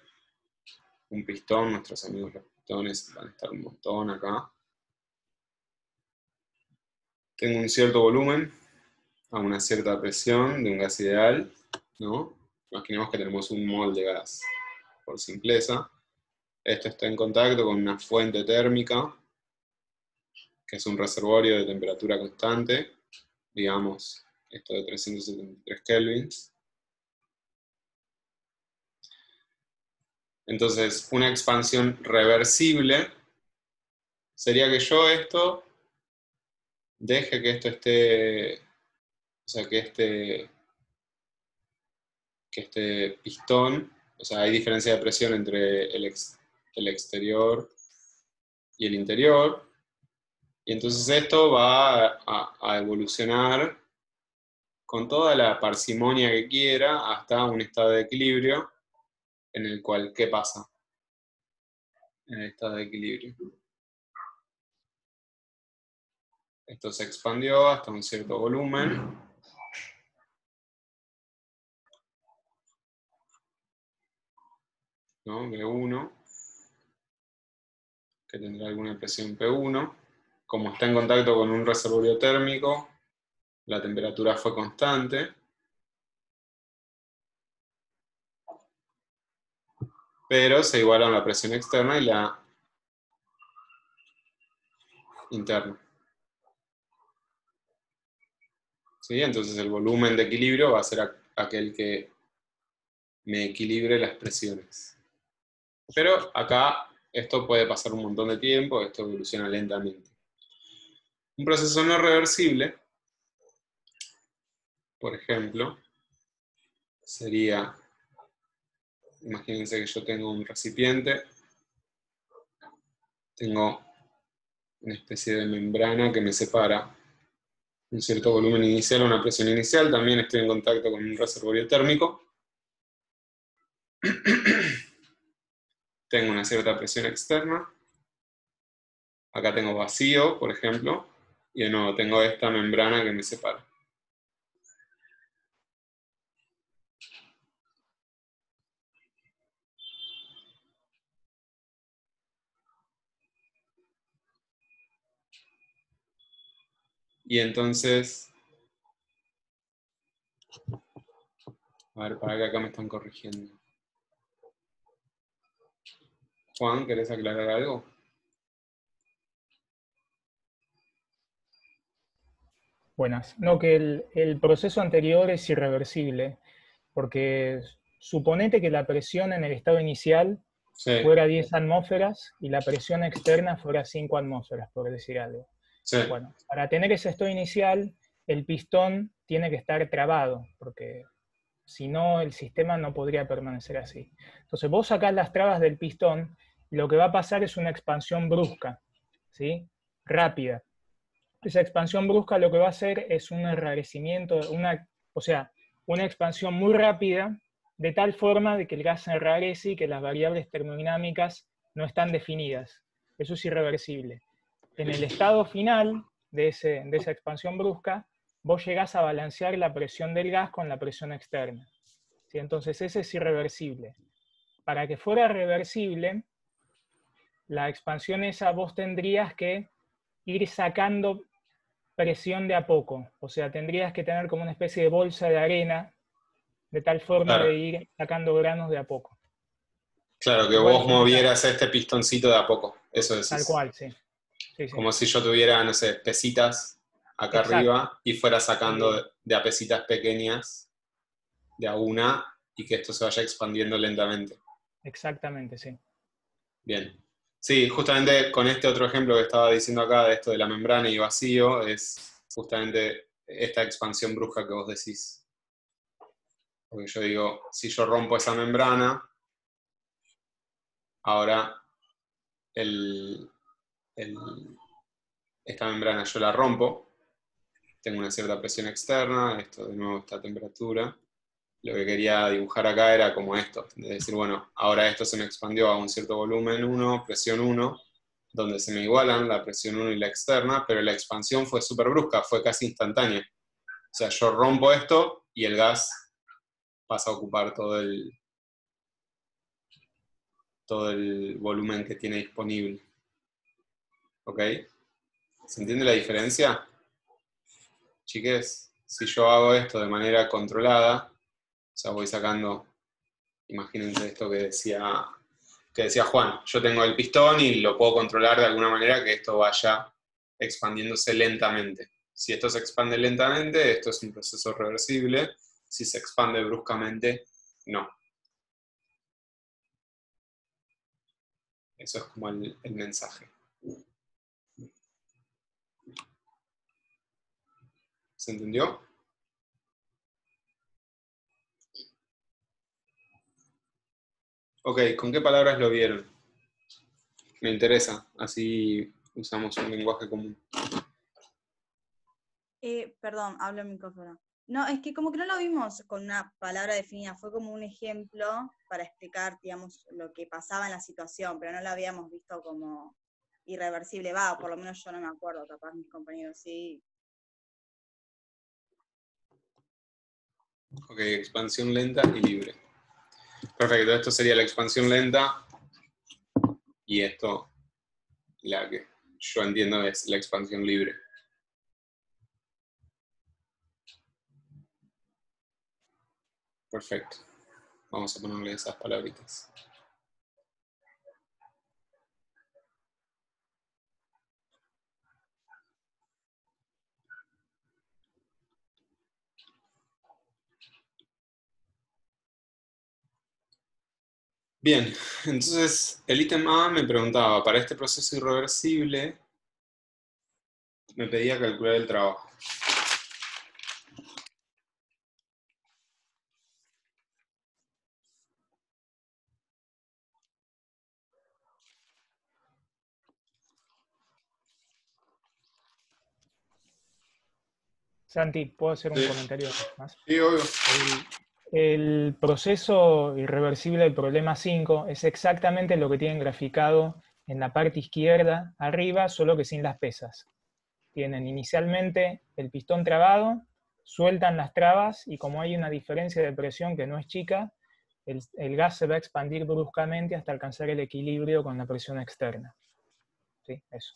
un pistón, nuestros amigos los pistones van a estar un montón acá. Tengo un cierto volumen, a una cierta presión de un gas ideal, ¿no? Imaginemos que tenemos un mol de gas, por simpleza. Esto está en contacto con una fuente térmica, que es un reservorio de temperatura constante, digamos, esto de 373 kelvins. Entonces, una expansión reversible sería que yo esto deje que esto esté, o sea, que este pistón, o sea, hay diferencia de presión entre el exterior y el interior, y entonces esto va a evolucionar con toda la parsimonia que quiera hasta un estado de equilibrio en el cual, ¿qué pasa? En el estado de equilibrio. Esto se expandió hasta un cierto volumen. ¿No? V1, que tendrá alguna presión P1. Como está en contacto con un reservorio térmico, la temperatura fue constante. Pero se igualan la presión externa y la interna. ¿Sí? Entonces el volumen de equilibrio va a ser aquel que me equilibre las presiones. Pero acá esto puede pasar un montón de tiempo, esto evoluciona lentamente. Un proceso no reversible, por ejemplo, sería, imagínense que yo tengo un recipiente, tengo una especie de membrana que me separa un cierto volumen inicial, una presión inicial, también estoy en contacto con un reservorio térmico. Tengo una cierta presión externa. Acá tengo vacío, por ejemplo, y de nuevo tengo esta membrana que me separa. Y entonces, a ver, para que acá me están corrigiendo. Juan, ¿querés aclarar algo? Buenas. No, que el proceso anterior es irreversible, porque suponete que la presión en el estado inicial Sí, fuera 10 atmósferas y la presión externa fuera 5 atmósferas, por decir algo. sí, Bueno, para tener ese estado inicial, el pistón tiene que estar trabado, porque si no, el sistema no podría permanecer así. Entonces, vos sacás las trabas del pistón y lo que va a pasar es una expansión brusca, ¿sí? Rápida. Esa expansión brusca lo que va a hacer es un enrarecimiento, o sea, una expansión muy rápida, de tal forma de que el gas se enrarece y que las variables termodinámicas no están definidas. Eso es irreversible. En el estado final de esa expansión brusca, vos llegás a balancear la presión del gas con la presión externa. ¿Sí? Entonces ese es irreversible. Para que fuera reversible, la expansión esa vos tendrías que ir sacando presión de a poco. O sea, tendrías que tener como una especie de bolsa de arena, de tal forma claro. de ir sacando granos de a poco. Claro, que Igual vos es un detalle. movieras este pistoncito de a poco, eso Tal decís. cual, sí. Sí, sí. Como si yo tuviera, no sé, pesitas acá Exacto. arriba y fuera sacando de a pesitas pequeñas de a una y que esto se vaya expandiendo lentamente. Exactamente, sí. Bien. Sí, justamente con este otro ejemplo que estaba diciendo acá, de esto de la membrana y vacío, es justamente esta expansión brusca que vos decís. Porque yo digo, si yo rompo esa membrana, ahora esta membrana yo la rompo, tengo una cierta presión externa, esto de nuevo esta temperatura, lo que quería dibujar acá era como esto, de decir, bueno, ahora esto se me expandió a un cierto volumen 1, presión 1, donde se me igualan la presión 1 y la externa, pero la expansión fue súper brusca, fue casi instantánea. O sea, yo rompo esto y el gas pasa a ocupar todo el volumen que tiene disponible. ¿Ok? ¿Se entiende la diferencia? Chiques, si yo hago esto de manera controlada, o sea, voy sacando, imagínense esto que decía Juan, yo tengo el pistón y lo puedo controlar de alguna manera que esto vaya expandiéndose lentamente. Si esto se expande lentamente, esto es un proceso reversible. Si se expande bruscamente, no. Eso es como el mensaje. ¿Se entendió? Ok, ¿con qué palabras lo vieron? Me interesa, así usamos un lenguaje común. Perdón, hablo en micrófono. No, es que como que no lo vimos con una palabra definida, fue como un ejemplo para explicar, digamos, lo que pasaba en la situación, pero no lo habíamos visto como irreversible. Va, por lo menos yo no me acuerdo, capaz mis compañeros sí. Ok, expansión lenta y libre. Perfecto, esto sería la expansión lenta y esto, la que yo entiendo es la expansión libre. Perfecto. Vamos a ponerle esas palabritas. Bien, entonces el ítem A me preguntaba, para este proceso irreversible, me pedía calcular el trabajo. Santi, ¿puedo hacer un Sí. comentario más? Sí, obvio. El proceso irreversible del problema 5 es exactamente lo que tienen graficado en la parte izquierda arriba, solo que sin las pesas. Tienen inicialmente el pistón trabado, sueltan las trabas y como hay una diferencia de presión que no es chica, el gas se va a expandir bruscamente hasta alcanzar el equilibrio con la presión externa. ¿Sí? Eso.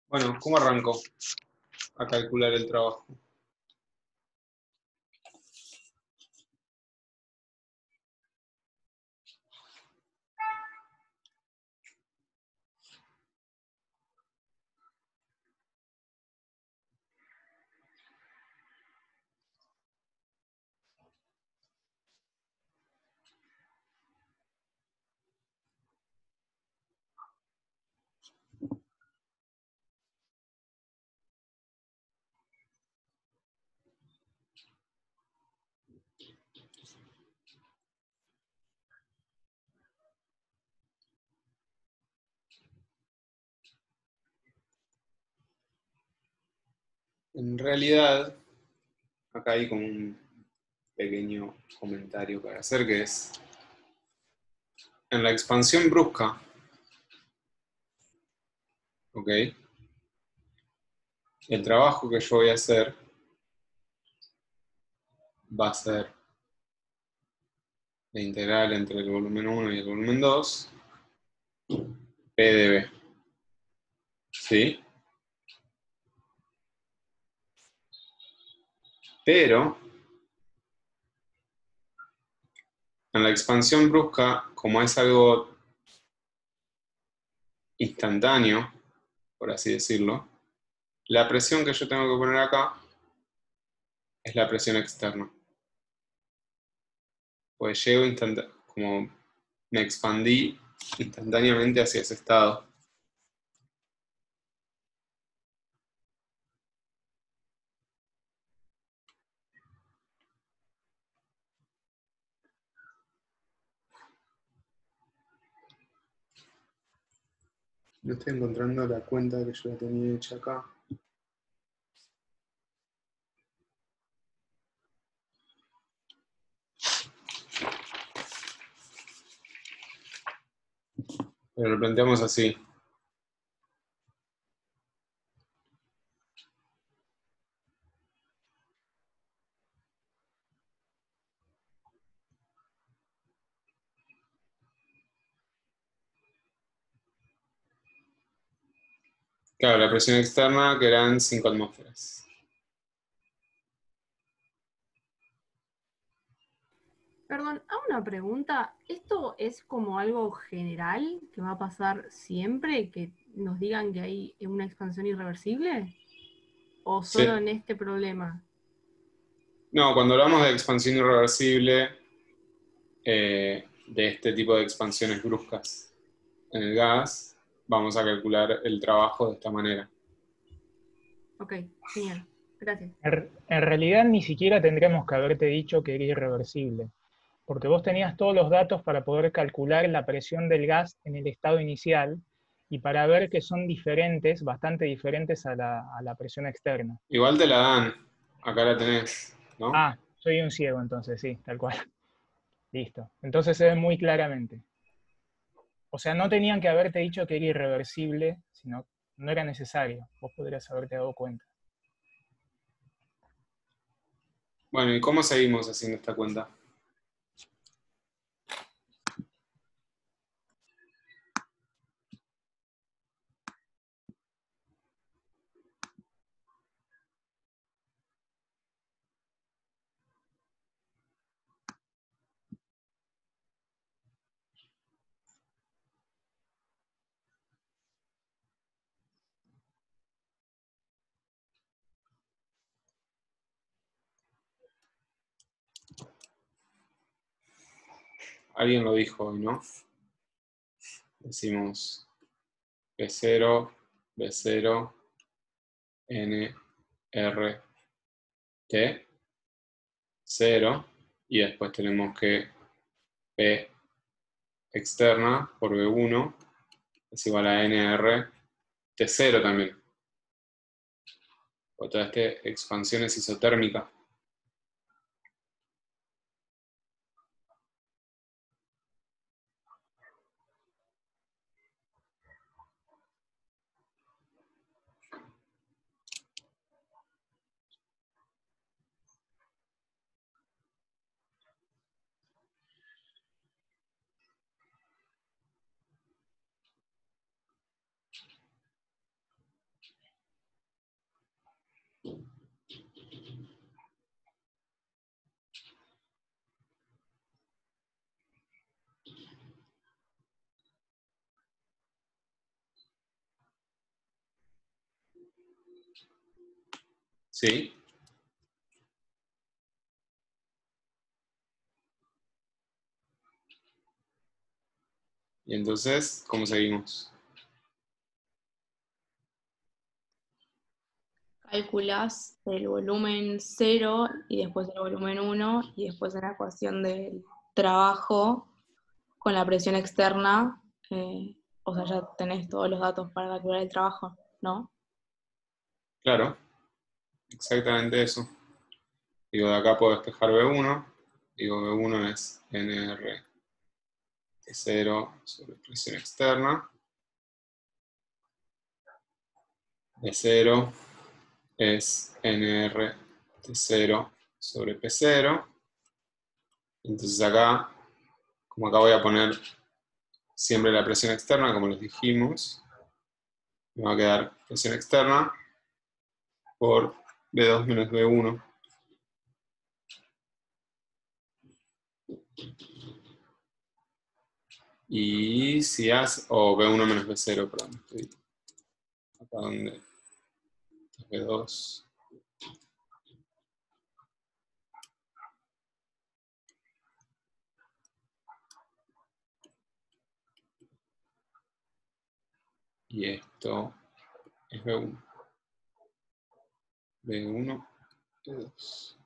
Bueno, ¿cómo arranco a calcular el trabajo? En realidad, acá hay como un pequeño comentario para hacer, que es, en la expansión brusca, ¿ok? El trabajo que yo voy a hacer va a ser la integral entre el volumen 1 y el volumen 2, P de B. ¿Sí? Pero, en la expansión brusca, como es algo instantáneo, por así decirlo, la presión que yo tengo que poner acá es la presión externa. Pues llego como me expandí instantáneamente hacia ese estado. No estoy encontrando la cuenta que yo la tenía hecha acá. Pero lo planteamos así. Claro, la presión externa que eran 5 atmósferas. Perdón, hago una pregunta. ¿Esto es como algo general que va a pasar siempre? ¿Que nos digan que hay una expansión irreversible? ¿O solo Sí. en este problema? No, cuando hablamos de expansión irreversible, de este tipo de expansiones bruscas en el gas, vamos a calcular el trabajo de esta manera. Ok, genial. Gracias. En realidad ni siquiera tendríamos que haberte dicho que era irreversible, porque vos tenías todos los datos para poder calcular la presión del gas en el estado inicial y para ver que son diferentes, bastante diferentes a la presión externa. Igual te la dan, acá la tenés, ¿no? Ah, soy un ciego entonces, sí, tal cual. Listo. Entonces se ve muy claramente. O sea, no tenían que haberte dicho que era irreversible, sino no era necesario. Vos podrías haberte dado cuenta. Bueno, ¿y cómo seguimos haciendo esta cuenta? Alguien lo dijo hoy, ¿no? Decimos B0, B0, N, R, T, 0, y después tenemos que P externa por B1 es igual a NR T0 también. O toda esta expansión es isotérmica. ¿Sí? Y entonces, ¿cómo seguimos? Calculás el volumen 0 y después el volumen 1 y después en la ecuación del trabajo con la presión externa, o sea, ya tenés todos los datos para calcular el trabajo, ¿no? Claro, exactamente eso. Digo, de acá puedo despejar B1. Digo, B1 es NR T0 sobre presión externa. B0 es NR T0 sobre P0. Entonces acá, como acá voy a poner siempre la presión externa, como les dijimos, me va a quedar presión externa por B2 menos B1. Y si hace, o B1 menos B0, perdón, estoy acá donde es B2. Y esto es B1. B1, B2.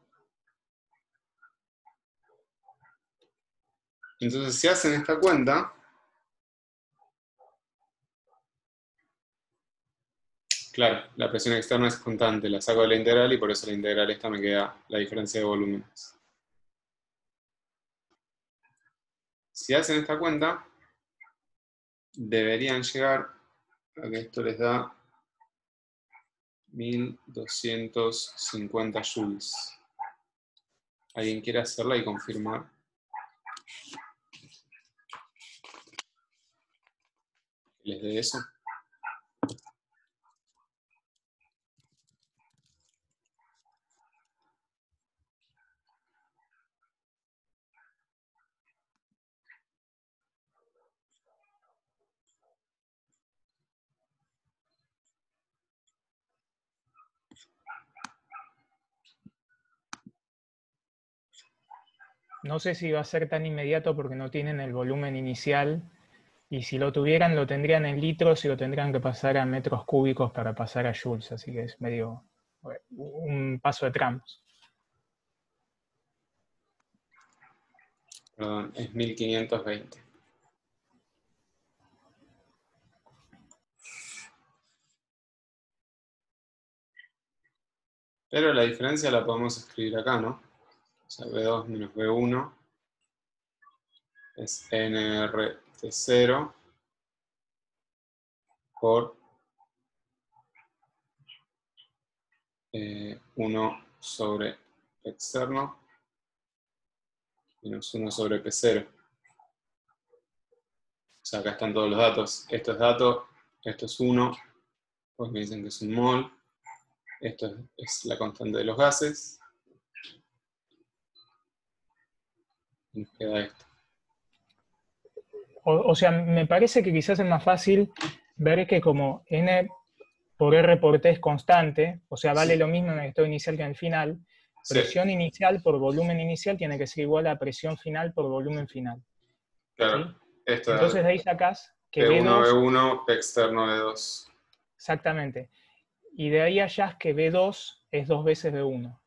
Entonces, si hacen esta cuenta, Claro, la presión externa es constante, la saco de la integral y por eso la integral esta me queda la diferencia de volúmenes. Si hacen esta cuenta, deberían llegar a que esto les da 1250 joules. ¿Alguien quiere hacerla y confirmar? ¿Les dé eso? No sé si va a ser tan inmediato porque no tienen el volumen inicial, y si lo tuvieran lo tendrían en litros y lo tendrían que pasar a metros cúbicos para pasar a joules, así que es medio un paso de tramos. Perdón, es 1520. Pero la diferencia la podemos escribir acá, ¿no? O sea, V2 menos V1 es nRT0 por 1 sobre externo menos 1 sobre P0. O sea, acá están todos los datos. Esto es dato, esto es 1, pues me dicen que es un mol. Esto es la constante de los gases. Y nos queda esto. O sea, me parece que quizás es más fácil ver que como n por r por t es constante, o sea, vale Sí. lo mismo en el estado inicial que en el final, Sí, presión inicial por volumen inicial tiene que ser igual a presión final por volumen final. claro. ¿Sí? Esto Entonces es de ahí sacás que P1, V2, V1, P externo, V2. exactamente, y de ahí hallás que V2 es 2 veces V1, o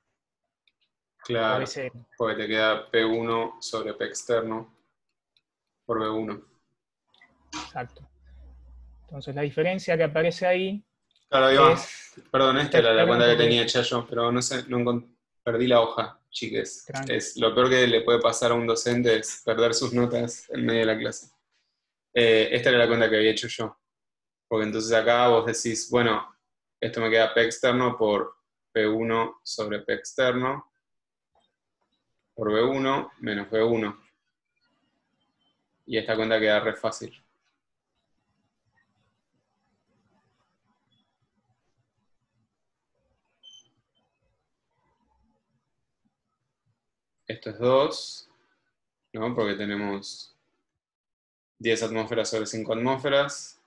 Claro, V0. porque te queda P1 sobre P externo por V1. Exacto. Entonces la diferencia que aparece ahí Claro, ahí va. es Perdón, está esta era la externa cuenta que por tenía V. hecha yo, pero no sé, perdí la hoja, chiques. Tranqui. Es lo peor que le puede pasar a un docente es perder sus notas en medio de la clase. Esta era la cuenta que había hecho yo. Porque entonces acá vos decís, bueno, esto me queda P externo por P1 sobre P externo por V1 menos V1. Y esta cuenta queda re fácil. Esto es 2, ¿no? Porque tenemos 10 atmósferas sobre 5 atmósferas.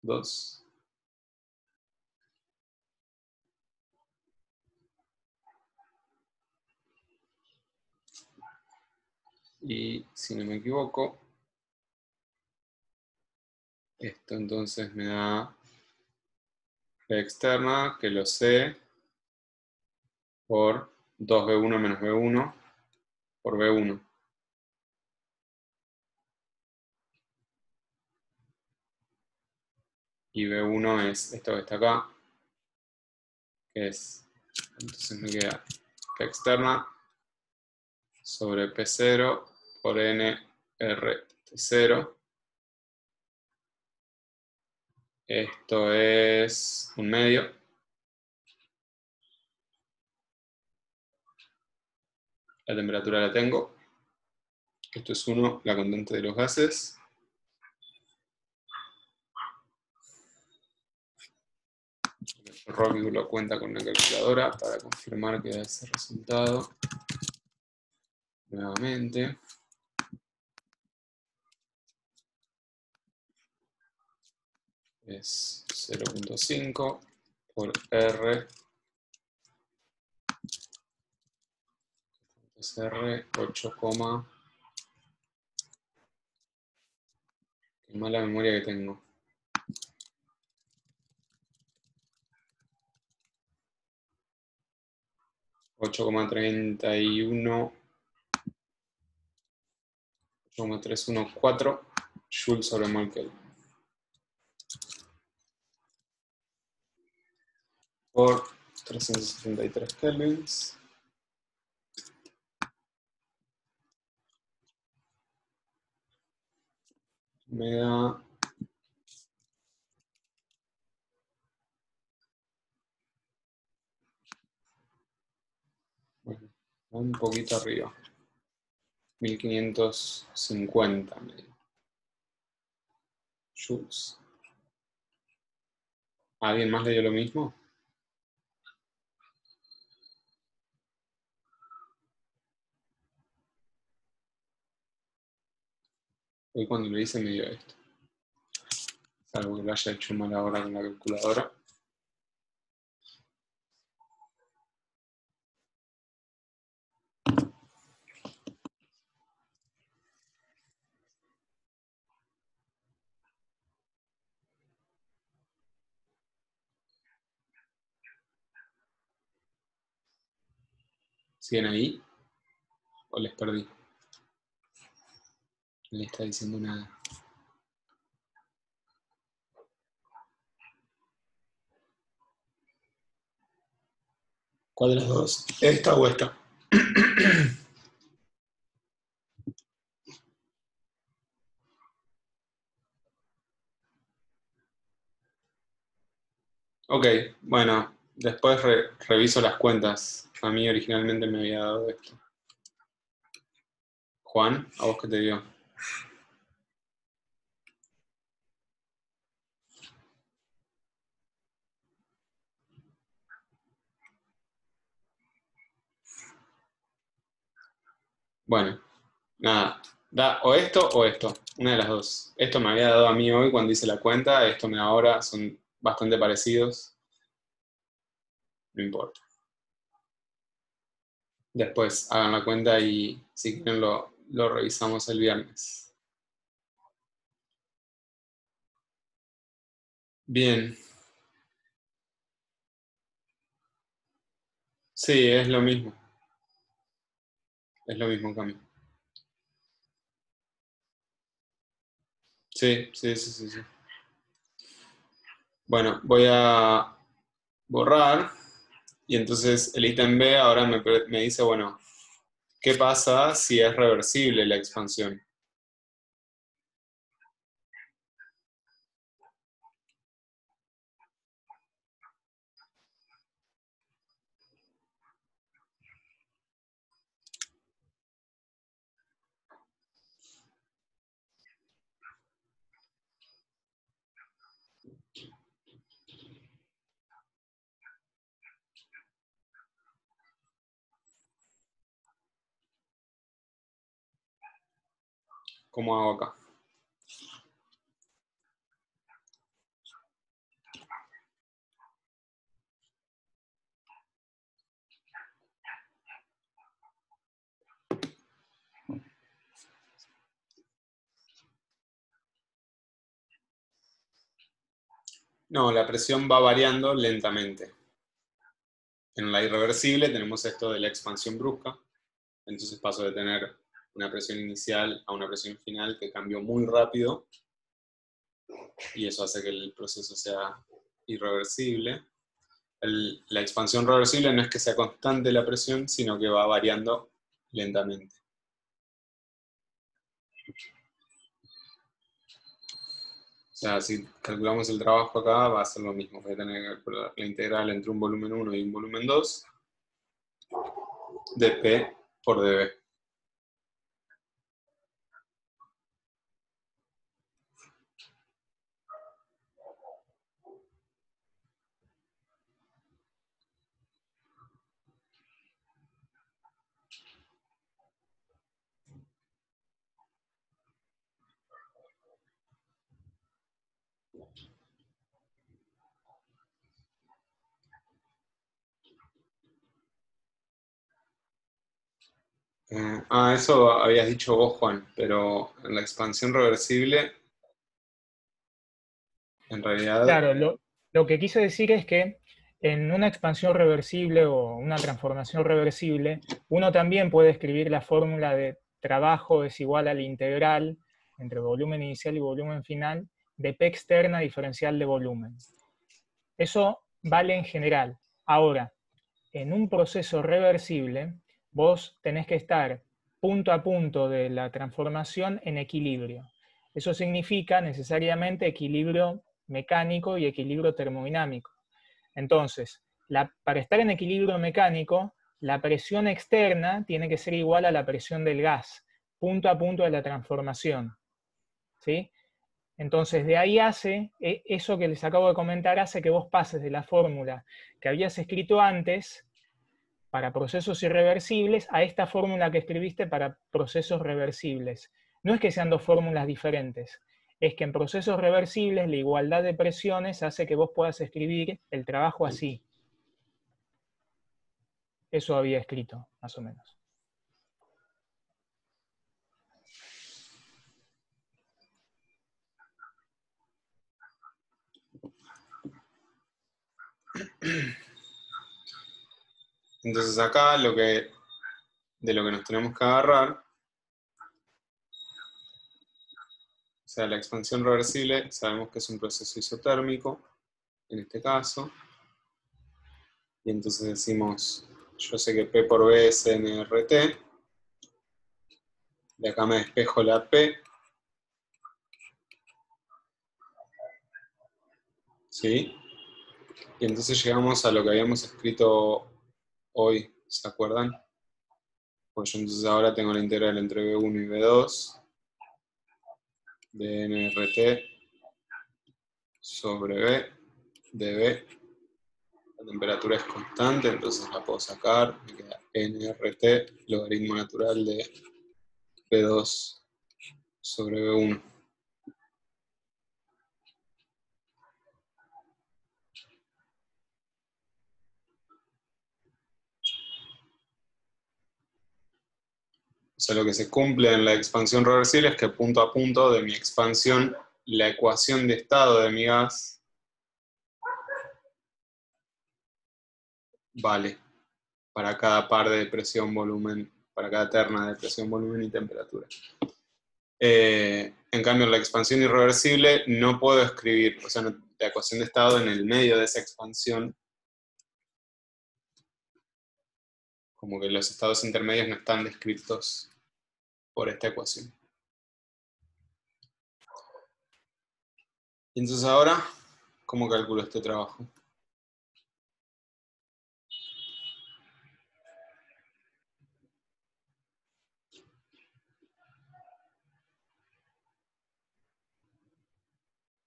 2. Y si no me equivoco, esto entonces me da P externa, que lo sé, por 2V1 menos V1 por V1. Y V1 es esto que está acá, que es, entonces me queda P externa sobre P0 por nRT0. Esto es un medio. La temperatura la tengo. Esto es 1, la constante de los gases. Robbie lo cuenta con una calculadora para confirmar que da ese resultado. Nuevamente. Es 0.5 por R. Es R 8, qué mala memoria que tengo. 8,31, 8,314 joules sobre mol Kelvin. por 373 kelvins. Me da bueno, un poquito arriba. 1550 medio. Joules. ¿Alguien más le dio lo mismo? Hoy cuando lo hice me dio esto. Salvo que lo haya hecho mal ahora con la calculadora. ¿Siguen ahí? ¿O les perdí? No le está diciendo nada. ¿Cuál de las dos? ¿Esta o esta? Ok, bueno, después reviso las cuentas. A mí originalmente me había dado esto. Juan, ¿a vos qué te dio? Bueno, nada. Da o esto o esto. Una de las dos. Esto me había dado a mí hoy cuando hice la cuenta. Esto me da ahora. Son bastante parecidos. No importa. Después hagan la cuenta y si quieren lo revisamos el viernes. Bien. Sí, es lo mismo. Es lo mismo, Cami. Sí. Bueno, voy a borrar. Y entonces el ítem B ahora me dice, bueno, ¿qué pasa si es reversible la expansión? ¿Cómo hago acá? No, la presión va variando lentamente. En la irreversible tenemos esto de la expansión brusca. Entonces paso de tener una presión inicial a una presión final que cambió muy rápido. Y eso hace que el proceso sea irreversible. La expansión reversible no es que sea constante la presión, sino que va variando lentamente. O sea, si calculamos el trabajo acá, va a ser lo mismo. Voy a tener que calcular la integral entre un volumen 1 y un volumen 2 de P por dB. Eso habías dicho vos, Juan, pero en la expansión reversible, en realidad... Claro, lo que quise decir es que en una expansión reversible o una transformación reversible, uno también puede escribir la fórmula de trabajo es igual a la integral entre volumen inicial y volumen final de P externa diferencial de volumen. Eso vale en general. Ahora, en un proceso reversible, vos tenés que estar punto a punto de la transformación en equilibrio. Eso significa necesariamente equilibrio mecánico y equilibrio termodinámico. Entonces, para estar en equilibrio mecánico, la presión externa tiene que ser igual a la presión del gas, punto a punto de la transformación. ¿Sí? Entonces, de ahí eso que les acabo de comentar, hace que vos pases de la fórmula que habías escrito antes para procesos irreversibles a esta fórmula que escribiste para procesos reversibles. No es que sean dos fórmulas diferentes, es que en procesos reversibles la igualdad de presiones hace que vos puedas escribir el trabajo así. Eso había escrito, más o menos. Entonces acá de lo que nos tenemos que agarrar, o sea, la expansión reversible, sabemos que es un proceso isotérmico, en este caso, y entonces decimos, yo sé que P por B es nRT, de acá me despejo la P, ¿sí? Y entonces llegamos a lo que habíamos escrito hoy, ¿se acuerdan? Pues yo entonces ahora tengo la integral entre B1 y B2 de nRT sobre B de B. La temperatura es constante, entonces la puedo sacar, me queda nRT, logaritmo natural de B2 sobre B1. O sea, lo que se cumple en la expansión reversible es que punto a punto de mi expansión, la ecuación de estado de mi gas vale para cada par de presión, volumen, para cada terna de presión, volumen y temperatura. En cambio, en la expansión irreversible no puedo escribir, o sea, la ecuación de estado en el medio de esa expansión, como que los estados intermedios no están descritos por esta ecuación. Y entonces ahora, ¿cómo calculo este trabajo?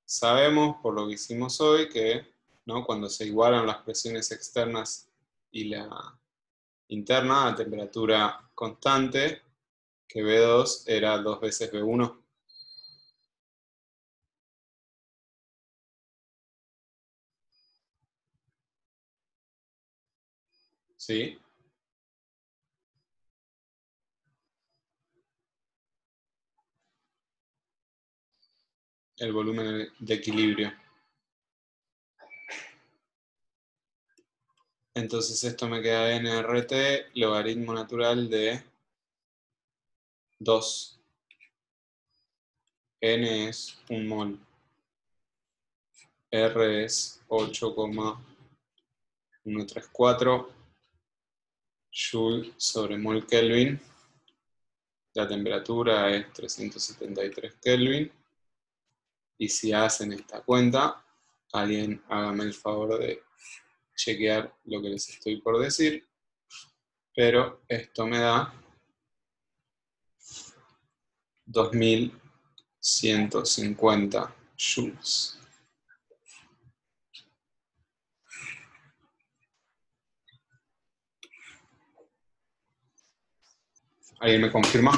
Sabemos, por lo que hicimos hoy, que ¿no? Cuando se igualan las presiones externas y la interna a temperatura constante, que B2 era 2 veces B1. ¿Sí? El volumen de equilibrio. Entonces esto me queda nRT, logaritmo natural de 2. N es 1 mol. R es 8,134 Joule sobre mol Kelvin. La temperatura es 373 Kelvin. Y si hacen esta cuenta, alguien hágame el favor de chequear lo que les estoy por decir. Pero esto me da 2150 joules. ¿Alguien me confirma?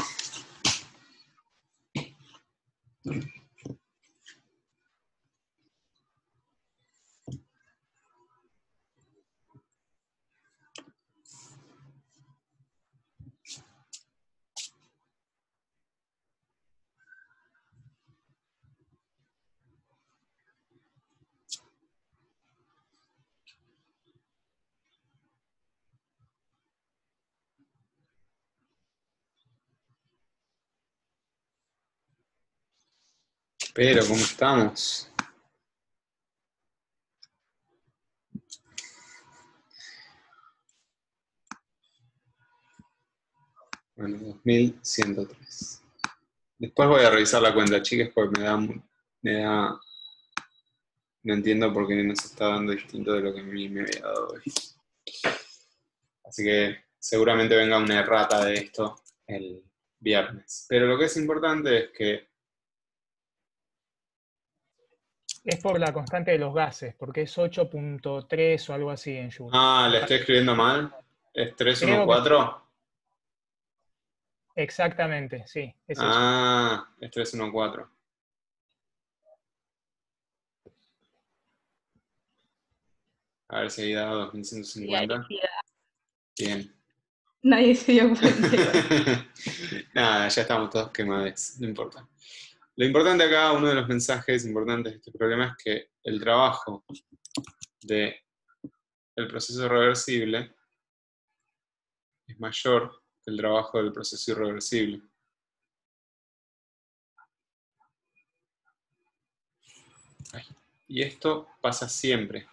Pero, ¿cómo estamos? Bueno, 2103. Después voy a revisar la cuenta, chicas, porque no entiendo por qué nos está dando distinto de lo que a mí me había dado hoy. Así que seguramente venga una errata de esto el viernes. Pero lo que es importante es que... Es por la constante de los gases, porque es 8.3 o algo así en Joule. Ah, ¿la estoy escribiendo mal? ¿Es Creo que 314? Exactamente, sí, es eso. Ah, es 314. A ver si ahí da 2150. Bien. Nadie se dio cuenta igual. Nada, ya estamos todos quemados, no importa. Lo importante acá, uno de los mensajes importantes de este problema es que el trabajo del proceso reversible es mayor que el trabajo del proceso irreversible. Y esto pasa siempre.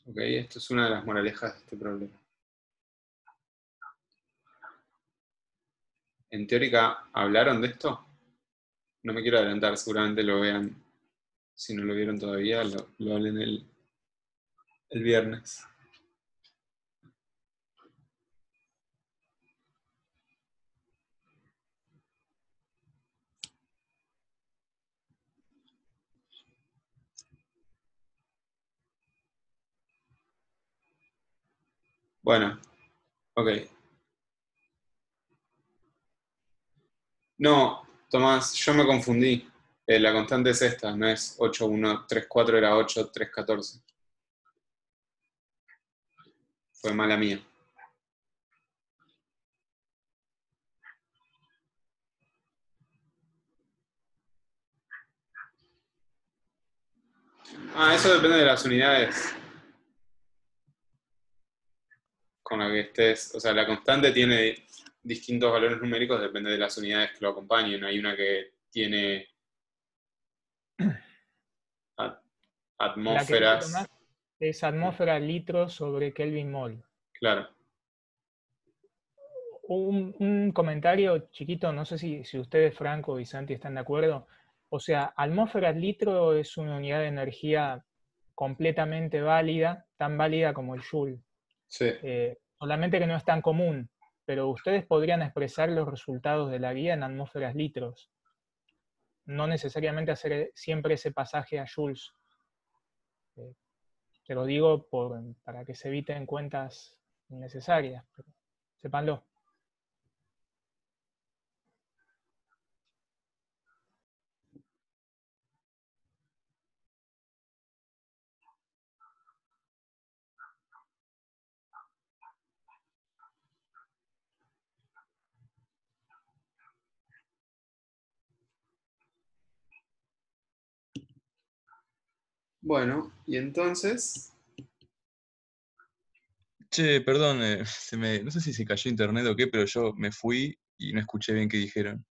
¿Ok? Esto es una de las moralejas de este problema. En teórica, ¿hablaron de esto? No me quiero adelantar, seguramente lo vean. Si no lo vieron todavía, lo hablen el viernes. Bueno, ok. No, Tomás, yo me confundí. La constante es esta, no es 8134, era 8314. Fue mala mía. Ah, eso depende de las unidades con las que estés. O sea, la constante tiene distintos valores numéricos, depende de las unidades que lo acompañen. Hay una que tiene La que dice Tomás atmósferas. es atmósfera litro sobre Kelvin mol. Claro. Un comentario chiquito, no sé si ustedes, Franco y Santi, están de acuerdo. O sea, atmósfera litro es una unidad de energía completamente válida, tan válida como el Joule. Sí. Solamente que no es tan común, pero ustedes podrían expresar los resultados de la guía en atmósferas litros. No necesariamente hacer siempre ese pasaje a joules. Te lo digo para que se eviten cuentas innecesarias, pero sépanlo. Bueno, y entonces... Che, perdón, no sé si se cayó internet o qué, pero yo me fui y no escuché bien qué dijeron.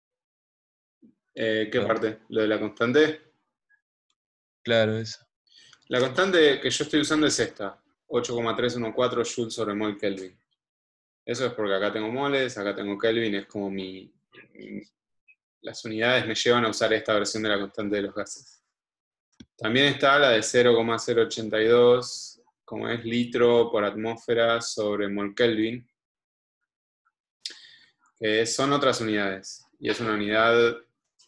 ¿Qué Perdón. parte? ¿Lo de la constante? Claro, eso. La constante que yo estoy usando es esta, 8,314 joules sobre mol Kelvin. Eso es porque acá tengo moles, acá tengo Kelvin, es como las unidades me llevan a usar esta versión de la constante de los gases. También está la de 0,082, como es litro por atmósfera sobre mol Kelvin, que son otras unidades. Y es una unidad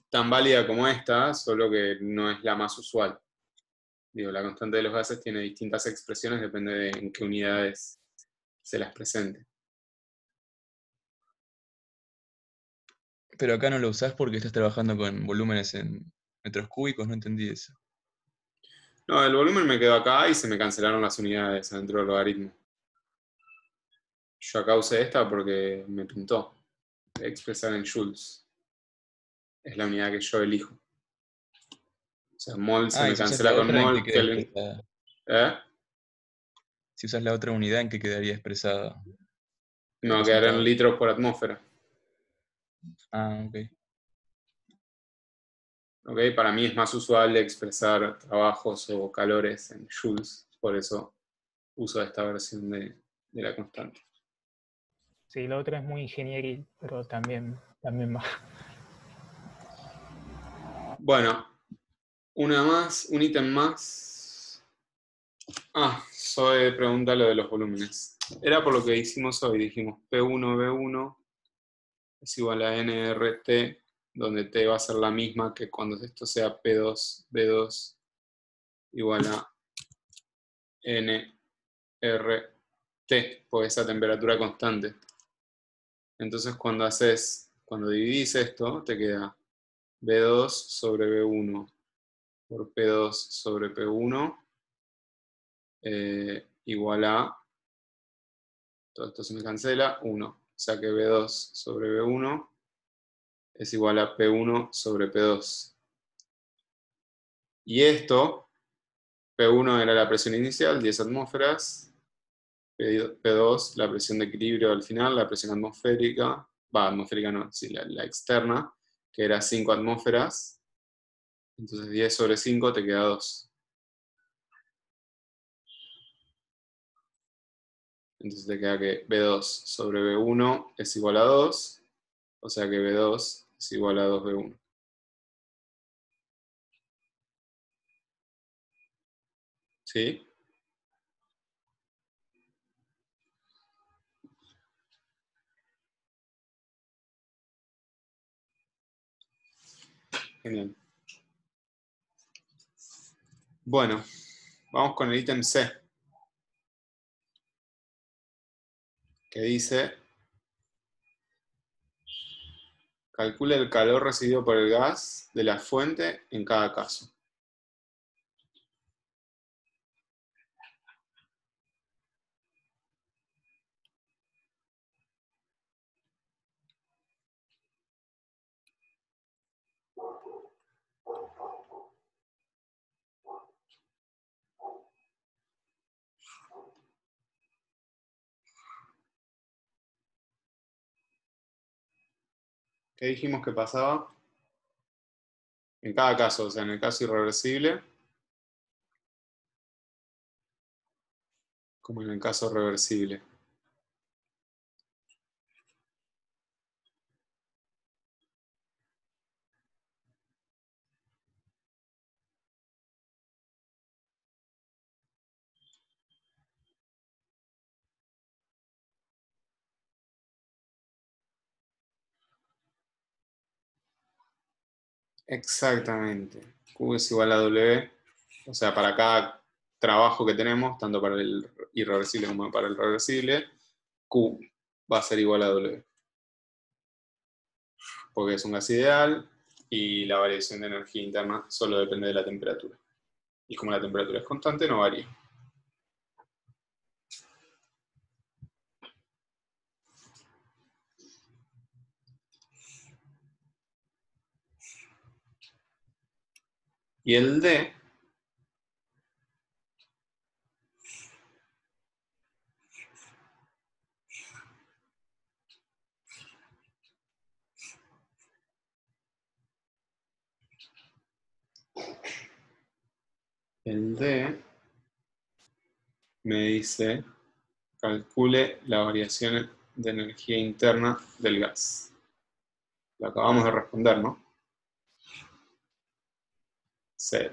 tan válida como esta, solo que no es la más usual. Digo, la constante de los gases tiene distintas expresiones, depende de en qué unidades se las presente. Pero acá no lo usás porque estás trabajando con volúmenes en metros cúbicos, no entendí eso. No, el volumen me quedó acá y se me cancelaron las unidades adentro del logaritmo. Yo acá usé esta porque me pintó expresar en joules. Es la unidad que yo elijo. O sea, mol se Ah, me y si usás cancela la con otra, ¿en qué mol, queda Kelvin. expresada? ¿Eh? Si usás la otra unidad, ¿en qué quedaría expresada? No, El quedarán resultado. litros por atmósfera. Ah, ok. ¿Ok? Para mí es más usual expresar trabajos o calores en joules, por eso uso esta versión de la constante. Sí, lo otro es muy ingenieril, pero también va. Bueno, una más, un ítem más. Zoe pregunta lo de los volúmenes. Era por lo que hicimos hoy, dijimos P1, B1 es igual a NRT, donde T va a ser la misma que cuando esto sea P2, B2 igual a NRT, porque esa temperatura constante. Entonces cuando dividís esto, te queda B2 sobre B1 por P2 sobre P1 igual a, todo esto se me cancela, 1. O sea que B2 sobre B1 es igual a P1 sobre P2. Y esto, P1 era la presión inicial, 10 atmósferas, P2 la presión de equilibrio al final, la presión atmosférica, atmosférica no, sí, la externa, que era 5 atmósferas, entonces 10 sobre 5 te queda 2. Entonces te queda que B2 sobre B1 es igual a 2, o sea que B2 es igual a 2B1. ¿Sí? Genial. Bueno, vamos con el ítem C, que dice: calcule el calor recibido por el gas de la fuente en cada caso. ¿Qué dijimos que pasaba? En cada caso, o sea, en el caso irreversible, como en el caso reversible. Exactamente. Q es igual a W, o sea, para cada trabajo que tenemos, tanto para el irreversible como para el reversible, Q va a ser igual a W. Porque es un gas ideal y la variación de energía interna solo depende de la temperatura. Y como la temperatura es constante, no varía. Y el D me dice: calcule la variación de energía interna del gas. Lo acabamos de responder, ¿no? 0.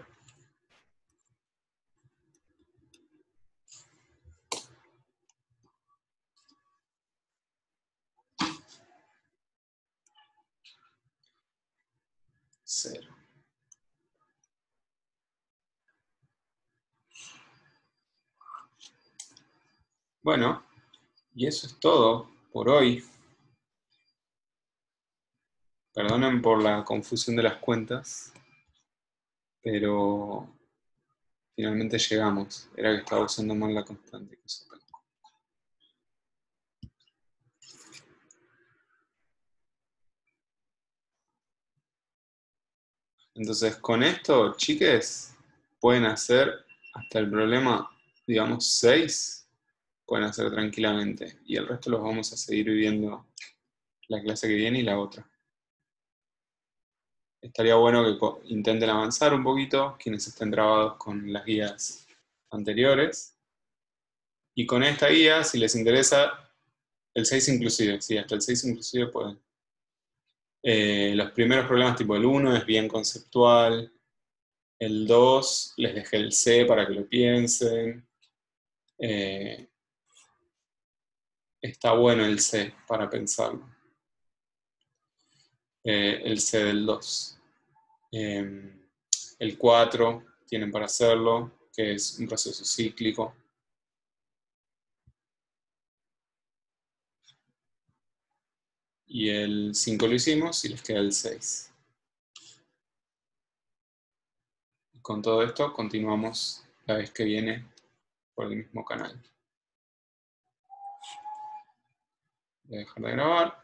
Bueno, y eso es todo por hoy. Perdonen por la confusión de las cuentas, pero finalmente llegamos. Era que estaba usando mal la constante. Entonces, con esto, chiques, pueden hacer hasta el problema, digamos, 6, pueden hacer tranquilamente. Y el resto los vamos a seguir viendo la clase que viene y la otra. estaría bueno que intenten avanzar un poquito, quienes estén trabados con las guías anteriores. Y con esta guía, si les interesa, el 6 inclusive, sí, hasta el 6 inclusive pueden. Los primeros problemas tipo el 1 es bien conceptual, el 2 les dejé el C para que lo piensen. Está bueno el C para pensarlo. El C del 2. El 4 tienen para hacerlo, que es un proceso cíclico. Y el 5 lo hicimos y les queda el 6. Con todo esto continuamos la vez que viene por el mismo canal. Voy a dejar de grabar.